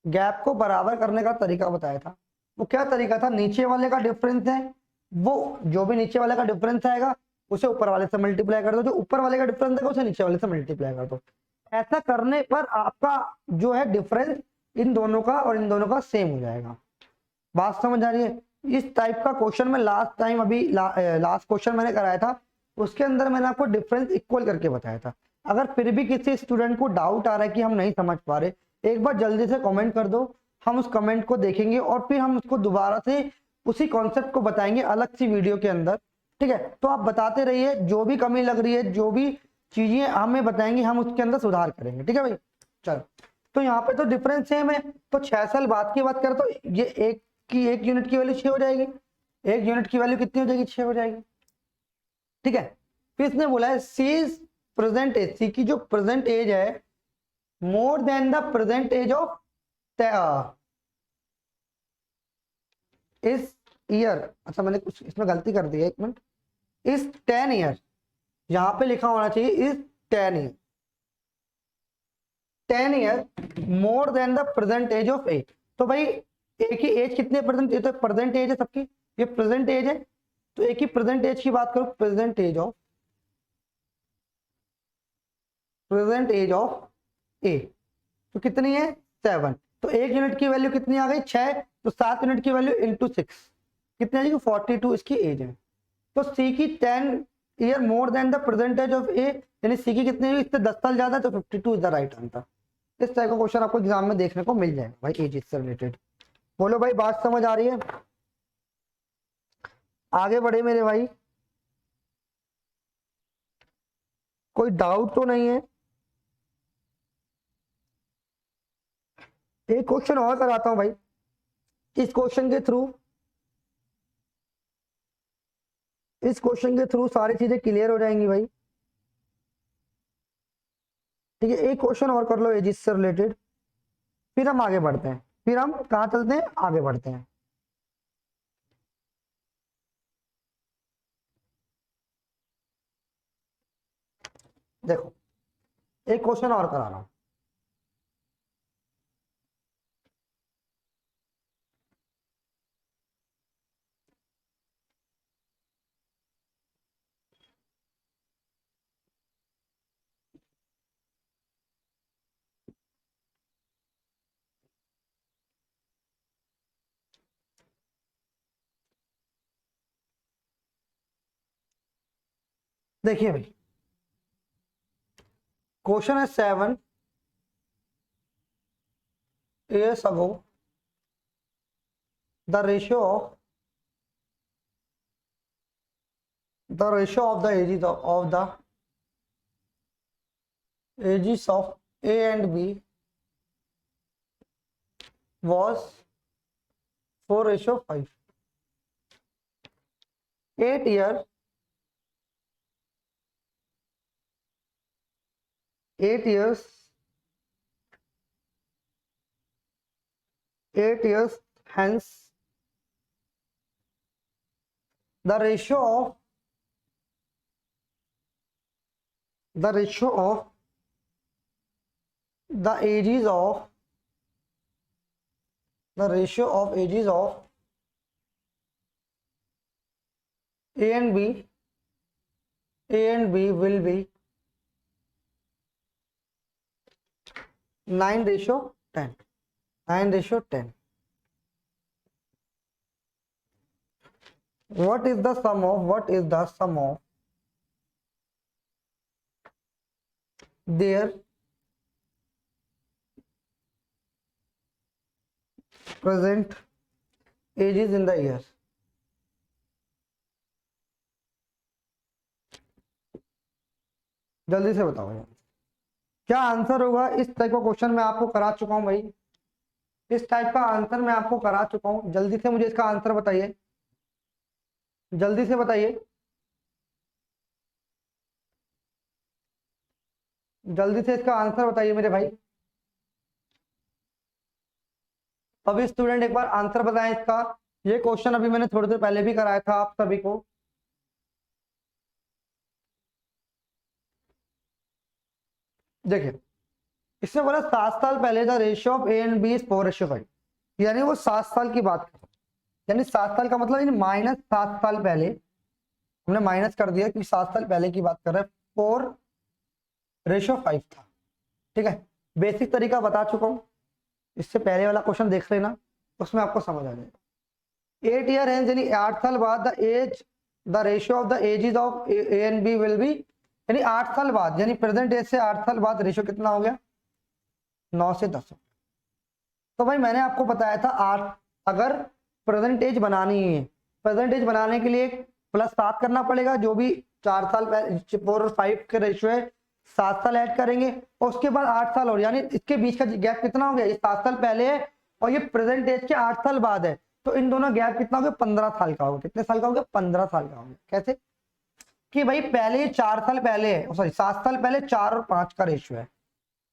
गैप को बराबर करने का तरीका बताया था। वो क्या तरीका था, नीचे वाले का डिफरेंस है, वो जो भी नीचे वाले का डिफरेंस आएगा उसे ऊपर वाले से मल्टीप्लाई कर दो, जो ऊपर वाले का डिफरेंस है उसे नीचे वाले से मल्टीप्लाई कर दो। ऐसा करने पर आपका जो है डिफरेंस इन दोनों का और इन दोनों का सेम हो जाएगा। बात समझ आ रही है। इस टाइप का क्वेश्चन में लास्ट टाइम लास्ट क्वेश्चन मैंने कराया था, उसके अंदर मैंने आपको डिफरेंस इक्वल करके बताया था। अगर फिर भी किसी स्टूडेंट को डाउट आ रहा है कि हम नहीं समझ पा रहे, एक बार जल्दी से कमेंट कर दो, हम उस कमेंट को देखेंगे और फिर हम उसको दोबारा से उसी कॉन्सेप्ट को बताएंगे अलग सी वीडियो के अंदर, ठीक है। तो आप बताते रहिए, जो भी कमी लग रही है, जो भी चीजें हमें बताएंगे हम उसके अंदर सुधार करेंगे, ठीक है भाई। चलो, तो यहाँ पे तो डिफरेंस सेम है, तो 6 साल बाद की बात करें तो ये एक यूनिट की वैल्यू 6 हो जाएगी, एक यूनिट की वैल्यू कितनी हो जाएगी, 6 हो जाएगी, ठीक है। फिर इसने बोला है सी प्रेजेंट एज, सी की जो प्रेजेंट एज है more than the present age of this year. अच्छा, मैंने कुछ इसमें गलती कर दी है, एक मिनट, इस 10 ईयर, यहां पे लिखा होना चाहिए इस 10 year more than the present age of A. तो भाई ए की एज कितने प्रेजेंट, ये तो प्रेजेंट एज है सबकी, ये प्रेजेंट एज है, तो ए की प्रेजेंट एज की बात करो, प्रेजेंट एज ऑफ ए तो कितनी है, 7। तो एक यूनिट की वैल्यू कितनी आ गई, 6, तो 7 यूनिट की वैल्यू इंटू 6 कितनी आ जाएगी, 42 इसकी एज है। तो सी की 10 year more than the present age of A, यानी सी की कितनी है, इससे 10 साल ज्यादा, तो 52 इज द राइट आंसर। इस टाइप का क्वेश्चन आपको एग्जाम में देखने को मिल जाएगा भाई, एज से रिलेटेड। बोलो भाई, बात समझ आ रही है, आगे बढ़े मेरे भाई, कोई डाउट तो नहीं है। एक क्वेश्चन और कराता हूं भाई, इस क्वेश्चन के थ्रू सारी चीजें क्लियर हो जाएंगी भाई, ठीक है। एक क्वेश्चन और कर लो एजिस से रिलेटेड, फिर हम आगे बढ़ते हैं, फिर हम कहाँ चलते हैं, आगे बढ़ते हैं। देखो, एक क्वेश्चन और करा रहा हूं, देखिए भाई, क्वेश्चन है 7 years ago the ratio of the ages of A and B was 4:5. 8 years 8 years 8 years hence the ratio of the ages of A and B will be 9:10. 9:10. What is the sum of their present ages in the year? जल्दी से बताओ यार, क्या answer होगा? इस type का question मैं आपको करा चुका हूं भाई, इस टाइप का आंसर मैं आपको करा चुका हूं। जल्दी से मुझे इसका आंसर बताइए, जल्दी से बताइए, जल्दी से इसका आंसर बताइए मेरे भाई। अभी स्टूडेंट एक बार आंसर बताएं इसका। ये क्वेश्चन अभी मैंने थोड़ी देर पहले भी कराया था आप सभी को। देखिए, इसमें बोला 7 साल पहले the ratio of A and B is 4:5, यानी वो 7 साल की बात कर, यानी 7 साल का मतलब -7 साल पहले हमने माइनस कर दिया कि 7 साल पहले की बात कर रहे हैं, 4:5 था। ठीक है, बेसिक तरीका बता चुका हूं, इससे पहले वाला क्वेश्चन देख लेना, उसमें आपको समझ आ जाएगा। 8 ईयर है यानी 8 साल बाद the ratio of the ages of A and B will be, यानी 8 साल बाद, यानी प्रेजेंट एज से 8 साल बाद रेशियो कितना हो गया? 9 से 10। तो भाई मैंने आपको बताया था 8, अगर प्रेजेंट एज बनानी है, प्रेजेंट एज बनाने के लिए +7 करना पड़ेगा, जो भी 4 साल 4 और 5 के रेशियो है, 7 साल ऐड करेंगे और उसके बाद 8 साल और, यानी इसके बीच का गैप कितना हो गया? ये 7 साल पहले है और ये प्रेजेंट एज के 8 साल बाद है, तो इन दोनों गैप कितना हो गया? 15 साल का हो गया। कितने साल का हो गया? 15 साल का हो गया। कैसे कि भाई पहले 4 साल पहले है, सॉरी 7 साल पहले 4 और 5 का रेशियो है,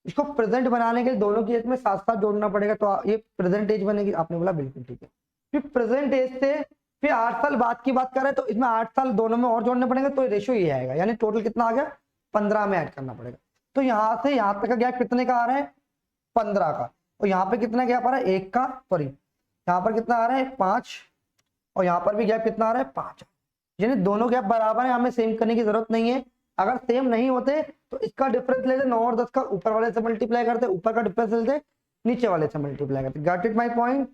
इसको प्रेजेंट बनाने के लिए दोनों की एज में 7 जोड़ना पड़ेगा, तो ये प्रेजेंट एज बनेगी। आपने बोला बिल्कुल ठीक है। फिर प्रेजेंट एज से फिर 8 साल बाद की बात कर रहे हैं, तो इसमें 8 साल दोनों में और जोड़ने पड़ेंगे, तो रेशियो ये आएगा, यानी टोटल कितना आ गया? 15 में ऐड करना पड़ेगा। तो यहाँ से यहाँ तक का गैप कितने का आ रहा है? 15 का। और यहाँ पे कितना गैप आ रहा है? 1 का, सॉरी यहाँ पर कितना आ रहा है? 5, और यहाँ पर भी गैप कितना आ रहा है? 5। यानी दोनों गैप बराबर है, हमें सेम करने की जरूरत नहीं है। अगर सेम नहीं होते तो इसका डिफरेंस लेते 9 और 10 का ऊपर वाले से मल्टीप्लाई करते, ऊपर का डिफरेंस लेते नीचे वाले से मल्टीप्लाई करते। Got it my point?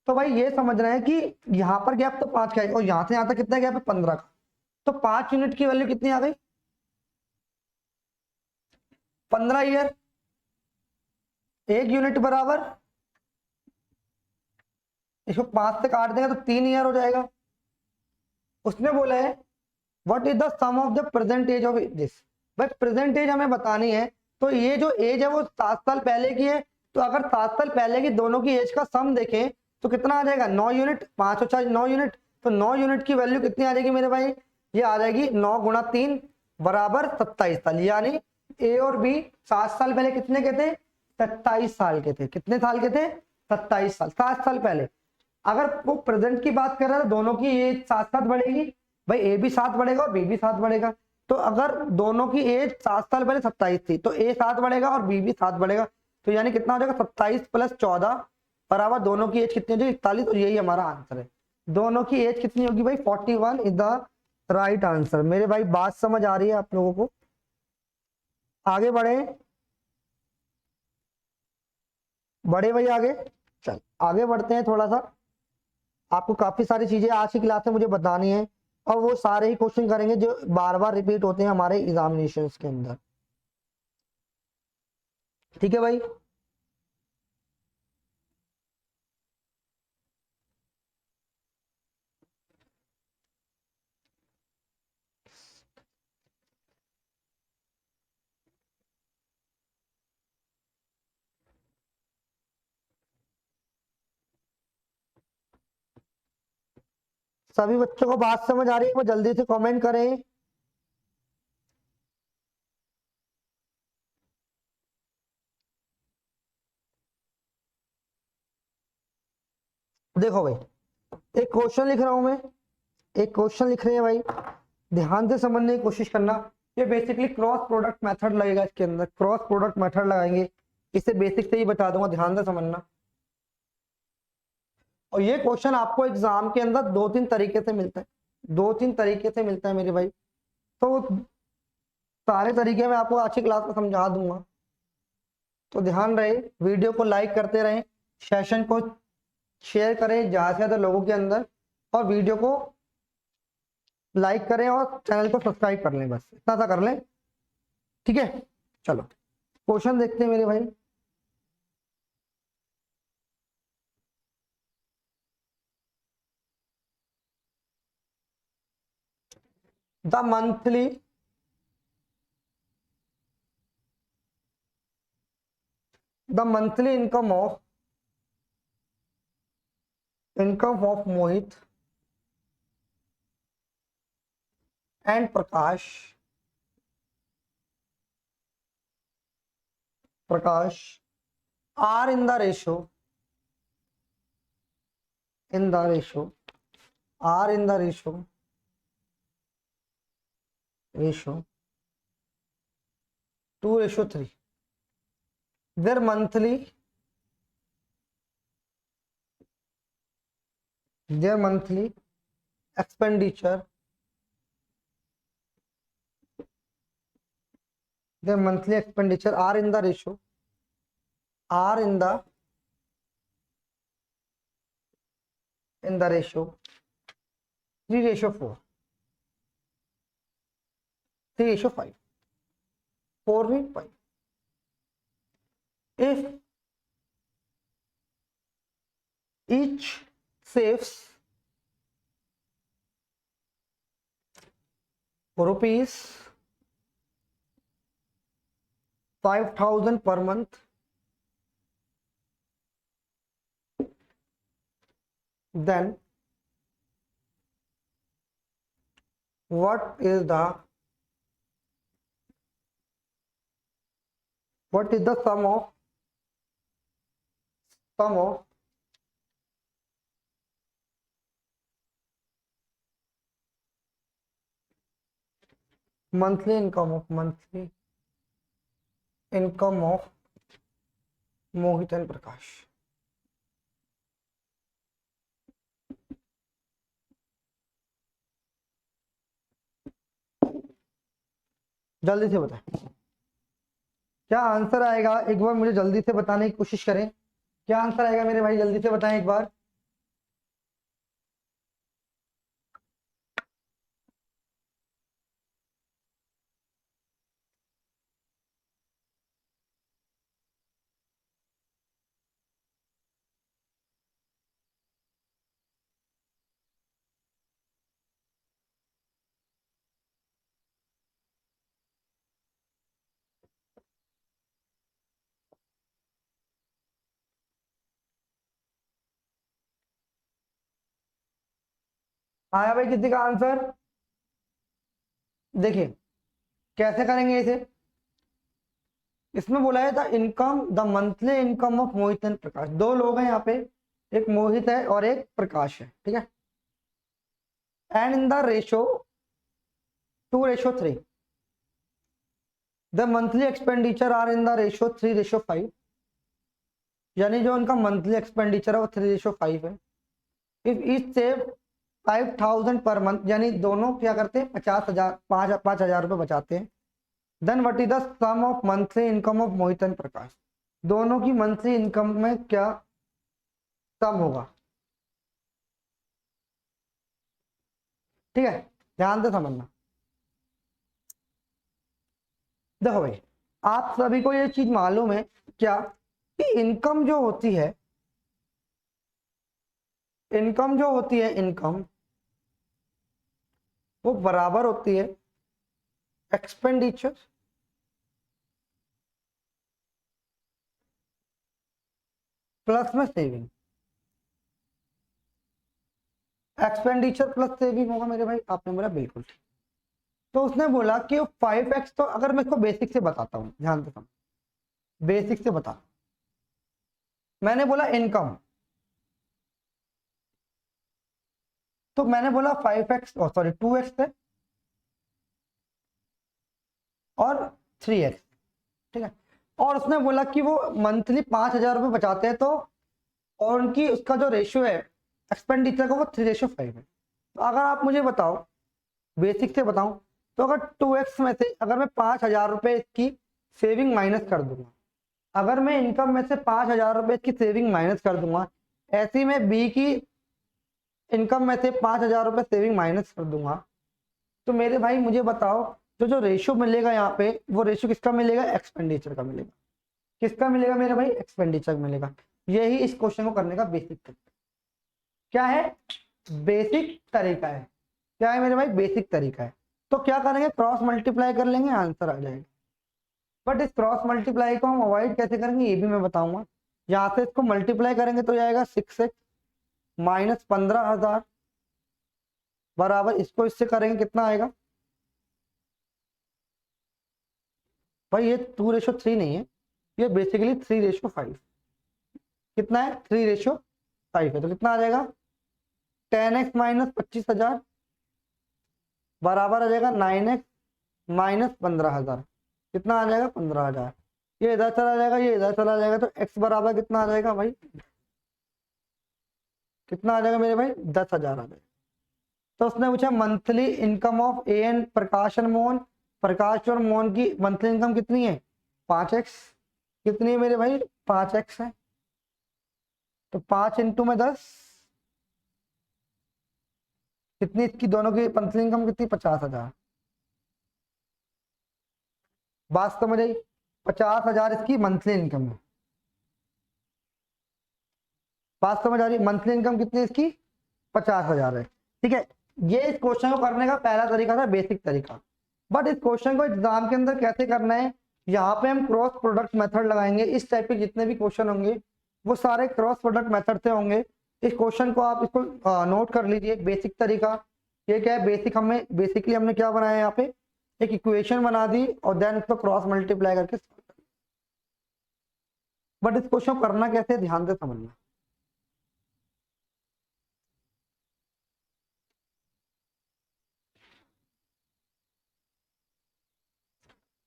तो भाई ये समझना है कि यहाँ पर गैप तो 5 का है और यहाँ से यहाँ तक कितना गैप है? 15 का। तो 5 यूनिट की वैल्यू कितनी आ गई? 15 ईयर। 1 यूनिट बराबर, इसको 5 से काट देगा तो 3 ईयर हो जाएगा। उसने बोला है what is the sum of the present age of this. भाई प्रेजेंट एज हमें बतानी है, तो ये जो एज है वो 7 साल पहले की है, तो अगर 7 साल पहले की दोनों की एज का सम देखें तो कितना आ जाएगा? 9 यूनिट, 5 और 4 9 यूनिट, तो 9 यूनिट की वैल्यू कितनी आ जाएगी मेरे भाई? ये आ जाएगी 9 गुणा 3 बराबर 27 साल, यानी ए और बी 7 साल पहले कितने के थे? 27 साल के थे। कितने साल के थे? 27 साल, 7 साल पहले। अगर वो प्रेजेंट की बात कर रहा है, दोनों की एज 7 बढ़ेगी भाई, ए भी 7 बढ़ेगा और बी भी 7 बढ़ेगा। तो अगर दोनों की एज 7 साल पहले 27 थी, तो ए 7 बढ़ेगा और बी भी 7 बढ़ेगा, तो यानी कितना हो जाएगा? 27 + 14 बराबर दोनों की एज कितनी हो जाएगी? 41। और यही हमारा आंसर है। दोनों की एज कितनी होगी भाई? 41 इज द राइट आंसर। मेरे भाई बात समझ आ रही है आप लोगों को? आगे बढ़े, बढ़े भाई आगे। चल आगे बढ़ते हैं थोड़ा सा, आपको काफी सारी चीजें आज की क्लास में मुझे बतानी है। और वो सारे ही क्वेश्चन करेंगे जो बार बार रिपीट होते हैं हमारे एग्जामिनेशंस के अंदर। ठीक है भाई। सभी बच्चों को बात समझ आ रही है, वो जल्दी से कमेंट करें। देखो भाई, एक क्वेश्चन लिख रहा हूं मैं, एक क्वेश्चन लिख रहे हैं भाई, ध्यान से समझने की कोशिश करना। ये बेसिकली क्रॉस प्रोडक्ट मेथड लगेगा, इसके अंदर क्रॉस प्रोडक्ट मेथड लगाएंगे। इसे बेसिक से ही बता दूंगा, ध्यान से समझना। और ये क्वेश्चन आपको एग्जाम के अंदर दो तीन तरीके से मिलता है, दो तीन तरीके से मिलता है मेरे भाई। तो सारे तरीके मैं आपको अच्छी क्लास में समझा दूंगा, तो ध्यान रहे। वीडियो को लाइक करते रहें, सेशन को शेयर करें ज्यादा से ज्यादा लोगों के अंदर, और वीडियो को लाइक करें और चैनल को सब्सक्राइब कर लें, बस इतना सा कर लें। ठीक है, चलो क्वेश्चन देखते हैं मेरे भाई। The monthly income of Mohit and Prakash are in the ratio in the ratio are in the ratio 2:3। their monthly expenditure are in the ratio are in the ratio 3:4 3:5 4:5 if each saves rupees 5,000 per month, then what is the sum of monthly income of Mohit and Prakash? जल्दी से बताएं क्या answer आएगा, एक बार मुझे जल्दी से बताने की कोशिश करें। क्या आंसर आएगा मेरे भाई, जल्दी से बताएं एक बार। आया भाई किसी का आंसर? देखिए कैसे करेंगे इसे। इसमें बोला है the monthly income of Mohit and Prakash. दो लोग हैं यहाँ पे, एक मोहित है और एक प्रकाश है, ठीक है। And in the ratio 2:3, the monthly expenditure are in the ratio 3:5, यानी जो उनका मंथली एक्सपेंडिचर है वो 3:5 है। If each save 5,000 per month, यानी दोनों क्या करते हैं 50,000 5,000 रुपये बचाते हैं। Then what is the sum of monthly income of Mohit and Prakash. दोनों की मंथली इनकम में क्या सम होगा, ठीक है। ध्यान से समझना। देखो भाई, आप सभी को ये चीज मालूम है क्या कि इनकम जो होती है, इनकम वो बराबर होती है एक्सपेंडिचर प्लस में सेविंग। एक्सपेंडिचर प्लस सेविंग होगा मेरे भाई, आपने बोला बिल्कुल ठीक। तो उसने बोला कि 5x, तो अगर मैं इसको बेसिक से बताता हूँ, ध्यान से समझ, बेसिक से बता। मैंने बोला इनकम, तो मैंने बोला 5x, सॉरी 2x है और 3x, ठीक है। और उसने बोला कि वो मंथली 5,000 रुपये बचाते हैं, तो और उनकी उसका जो रेशियो है एक्सपेंडिचर का वो 3:5 है। तो अगर आप मुझे बताओ, बेसिक से बताऊं, तो अगर 2x में से अगर मैं 5,000 रुपये की सेविंग माइनस कर दूंगा, अगर मैं इनकम में से 5,000 रुपये की सेविंग माइनस कर दूंगा, ऐसी में बी की इनकम में से 5,000 रुपये सेविंग माइनस कर दूंगा, तो मेरे भाई मुझे बताओ, तो जो रेशियो मिलेगा यहाँ पे, वो रेशियो किसका मिलेगा? एक्सपेंडिचर का मिलेगा। किसका मिलेगा मेरे भाई? एक्सपेंडिचर मिलेगा। यही इस क्वेश्चन को करने का बेसिक तरीका क्या है? बेसिक तरीका है। क्या है मेरे भाई? बेसिक तरीका है। तो क्या करेंगे? क्रॉस मल्टीप्लाई कर लेंगे, आंसर आ जाएगा। बट इस क्रॉस मल्टीप्लाई को हम अवॉइड कैसे करेंगे ये भी मैं बताऊंगा। यहाँ से इसको मल्टीप्लाई करेंगे तो जाएगा 6x माइनस 15,000 बराबर, इसको इससे करेंगे कितना आएगा भाई? ये 2:3 नहीं है, ये बेसिकली 3:5। कितना है? 3:5 है। तो कितना आ जाएगा? 10x माइनस 25,000 बराबर आ जाएगा 9x माइनस 15,000। कितना आ जाएगा? 15,000। ये इधर चला जाएगा, ये इधर चला जाएगा, तो x बराबर कितना आ जाएगा भाई? कितना आ जाएगा मेरे भाई? 10,000 आ जाएगा। तो उसने पूछा monthly income of A N Prakash और मोहन। प्रकाश और मोहन की मंथली इनकम कितनी है? 5x। कितनी है मेरे भाई? 5x है। तो 5 इंटू में 10, कितनी इसकी दोनों की मंथली इनकम कितनी? 50,000। बात समझ आई? 50,000 इसकी मंथली इनकम है। बात समझ आ रही? मंथली इनकम कितनी है इसकी? 50,000 है। ठीक है, ये इस क्वेश्चन को करने का पहला तरीका था, बेसिक तरीका। बट इस क्वेश्चन को एग्जाम के अंदर कैसे करना है, यहाँ पे हम क्रॉस प्रोडक्ट मेथड लगाएंगे। इस टाइप के जितने भी क्वेश्चन होंगे वो सारे क्रॉस प्रोडक्ट मेथड से होंगे। इस क्वेश्चन को आप इसको नोट कर लीजिए, बेसिक तरीका। ये क्या है? बेसिक हमें बेसिकली हमने क्या बनाया, यहाँ पे एक इक्वेशन बना दी और देन इसको क्रॉस मल्टीप्लाई करके। बट इस क्वेश्चन को करना कैसे, ध्यान से समझना।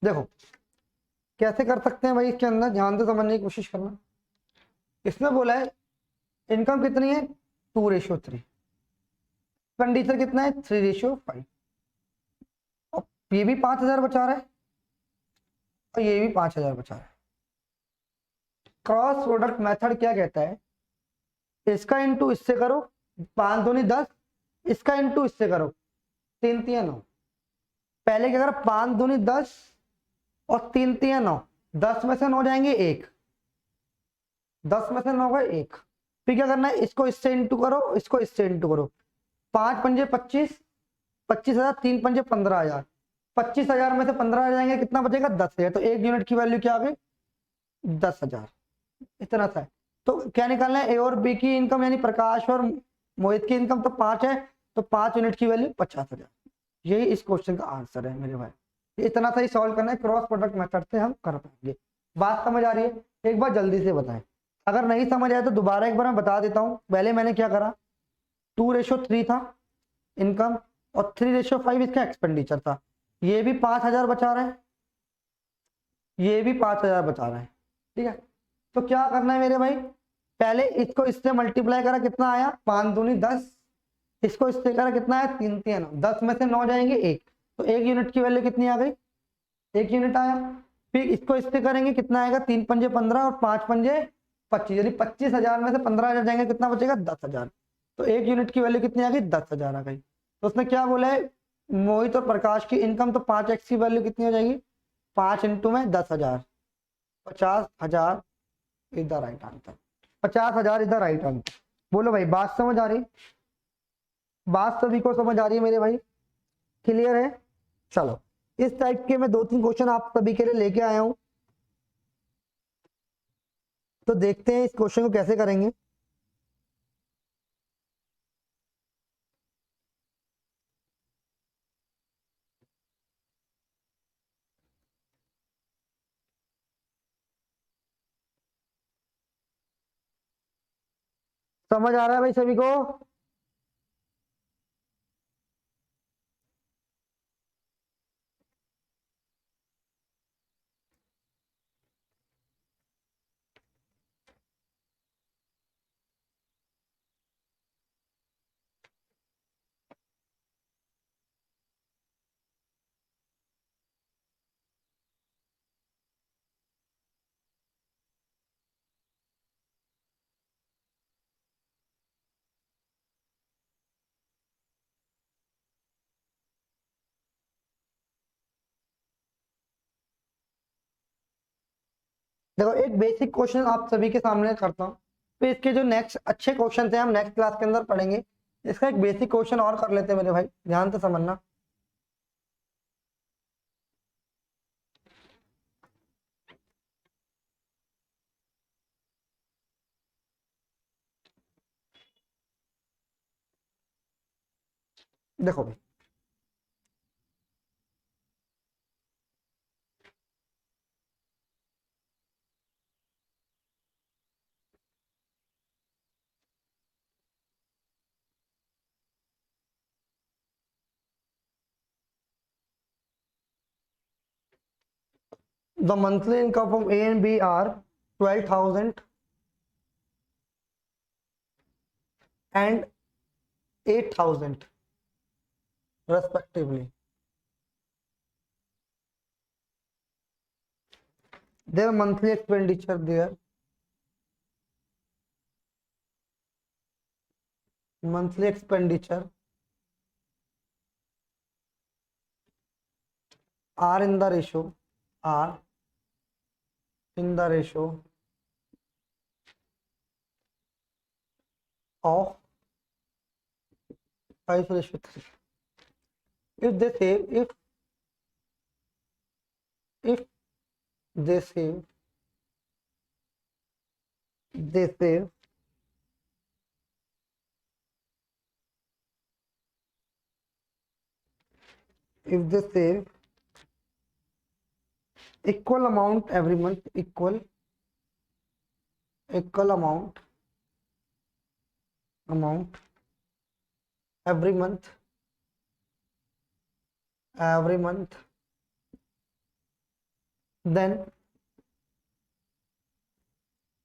देखो कैसे कर सकते हैं भाई, इसके अंदर ध्यान से समझने की कोशिश करना। इसमें बोला है इनकम कितनी है? 2:3। एक्सपेंडिचर कितना है? 3:5। और ये भी 5,000 बचा रहा है और ये भी 5,000 बचा रहा है। क्रॉस प्रोडक्ट मेथड क्या कहता है? इसका इंटू इससे करो, 5 दूनी 10, इसका इंटू इससे करो, 3 तिया 9। पहले क्या करो? 5 दूनी 10 और 3 तिया 9। 10 में से 9 जाएंगे 1, 10 में से 9 गए 1। फिर क्या करना है? इसको इससे इंटू करो, इसको इससे इंटू करो। 5 पंजे 25, 25,000, 3 पंजे 15,000। 25,000 में से 15 जाएंगे, कितना बचेगा? 10,000। तो एक यूनिट की वैल्यू क्या आ गई? 10,000। इतना सा है। तो क्या निकालना है? ए और बी की इनकम, यानी प्रकाश और मोहित की इनकम तो 5 है, तो 5 यूनिट की वैल्यू 50,000। यही इस क्वेश्चन का आंसर है मेरे भाई। इतना सा ही सॉल्व करना है, क्रॉस प्रोडक्ट मेथड से हम कर पाएंगे। बात समझ आ रही है? एक बार जल्दी से बताएं, अगर नहीं समझ आया तो दोबारा एक बार मैं बता देता हूं। पहले मैंने क्या करा, 2:3 था इनकम और 3:5 इसका एक्सपेंडिचर था। ये भी 5,000 बचा रहा है, ये भी 5,000 बचा रहा है। ठीक है, तो क्या करना है मेरे भाई? पहले इसको इससे मल्टीप्लाई करा, कितना आया? 5 दूनी 10। इसको इससे करा, कितना है? 3 तिया 9। 10 में से 9 जाएंगे 1, तो एक यूनिट की वैल्यू कितनी आ गई? 1 यूनिट आया। फिर इसको इससे करेंगे, कितना आएगा? 3 पंजे 15 और 5 पंजे 25, यदि 25,000 में से 15,000 जाएंगे, कितना बचेगा? 10,000। तो एक यूनिट की वैल्यू कितनी आ गई? 10,000 आ गई। तो उसने क्या बोला है? मोहित और प्रकाश की इनकम, तो 5x की वैल्यू कितनी हो जाएगी, 5 इंटू में 10,000, 50,000 is the right answer. 50,000 is the right answer. बोलो भाई, बात समझ आ रही, बात सभी को समझ आ रही है मेरे भाई, क्लियर है? चलो, इस टाइप के मैं 2-3 क्वेश्चन आप सभी के लिए लेके आया हूं, तो देखते हैं इस क्वेश्चन को कैसे करेंगे। समझ आ रहा है भाई सभी को? देखो, एक बेसिक क्वेश्चन आप सभी के सामने करता हूँ, फिर इसके जो नेक्स्ट अच्छे क्वेश्चन थे हम नेक्स्ट क्लास के अंदर पढ़ेंगे। इसका एक बेसिक क्वेश्चन और कर लेते हैं मेरे भाई, ध्यान से समझना। देखो भाई, the monthly income of A and B are 12,000 and 8,000 respectively. Their monthly expenditure there, monthly expenditure are in the ratio, are in the ratio of 5:3. If they save, if they save, they save if they save equal amount every month, equal amount every month, then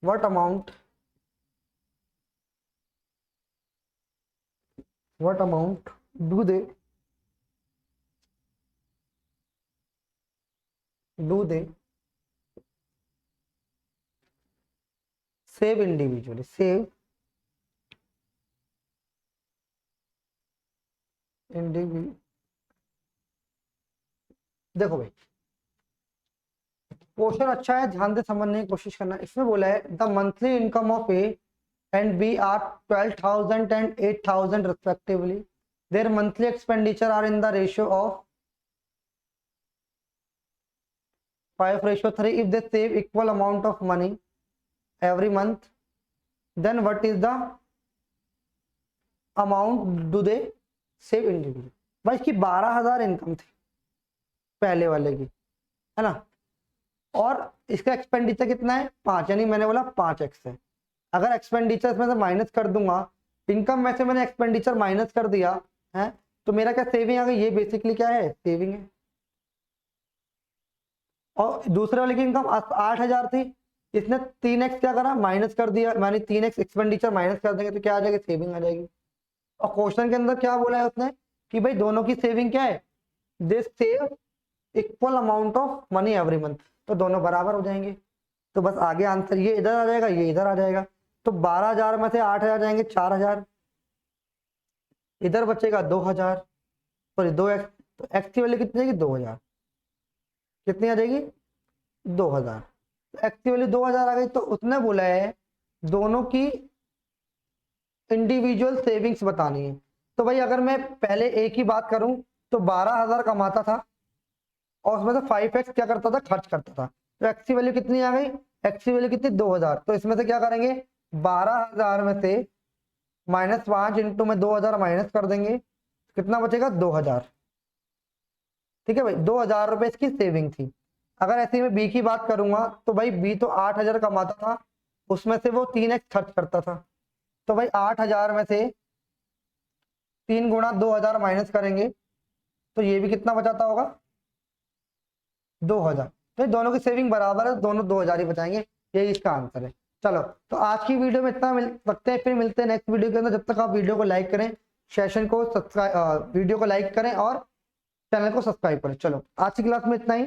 what amount do they save individually, save individually? देखो भाई, question अच्छा है, ध्यान से समझने की कोशिश करना। इसमें बोला है the monthly income of A and B are 12,000 and 8,000 respectively. Their monthly expenditure are in the ratio of 5:3. If they save equal amount of money every month, then what is the amount do they save individually? भाई इसकी 12,000 income थी पहले वाले की, है ना, और इसका एक्सपेंडिचर कितना है 5, यानी मैंने बोला 5x है। अगर एक्सपेंडिचर में से माइनस कर दूंगा, इनकम में से मैंने एक्सपेंडिचर माइनस कर दिया है, तो मेरा क्या सेविंग आ गई, ये बेसिकली क्या है, सेविंग है। और दूसरे वाले की इनकम 8,000 थी, इसने 3x क्या करा, माइनस कर दिया, मानी 3x एक्सपेंडिचर माइनस कर देंगे तो क्या आ जाएगी, सेविंग आ जाएगी। और क्वेश्चन के अंदर क्या बोला है उसने कि भाई दोनों की सेविंग क्या है, they save equal amount of money every month, तो दोनों बराबर हो जाएंगे। तो बस आगे आंसर ये इधर आ जाएगा, ये इधर आ जाएगा। तो 12,000 में से 8,000 जाएंगे 4,000, इधर बचेगा 2,000, सॉरी 2x, तो x की वैल्यू कितनी आएगी 2000, कितनी आ जाएगी 2000, तो x की वैल्यू 2000 आ गई। तो उसने बोला है दोनों की इंडिविजुअल सेविंग्स बतानी है। तो भाई अगर मैं पहले ए की बात करूं तो 12000 कमाता था और उसमें से 5x क्या करता था, खर्च करता था। तो x की वैल्यू कितनी आ गई, x की वैल्यू कितनी 2000, तो इसमें से क्या करेंगे 12000 में से -5 इंटू में 2000 माइनस कर देंगे, कितना बचेगा 2000। ठीक है भाई, 2000 रुपए इसकी सेविंग थी। अगर ऐसे ही मैं बी की बात करूंगा तो भाई बी तो 8000 कमाता था, उसमें से वो 3x खर्च करता था। तो भाई 8000 में से 3 गुणा 2000 माइनस करेंगे तो ये भी कितना बचाता होगा 2000। तो ये दोनों की सेविंग बराबर है, दोनों 2000 ही बचाएंगे, यही इसका आंसर है। चलो तो आज की वीडियो में इतना मिल सकते हैं, फिर मिलते हैं नेक्स्ट वीडियो के अंदर। जब तक आप वीडियो को लाइक करें, सेशन को सब्सक्राइब, वीडियो को लाइक करें और चैनल को सब्सक्राइब करें। चलो आज की क्लास में इतना ही।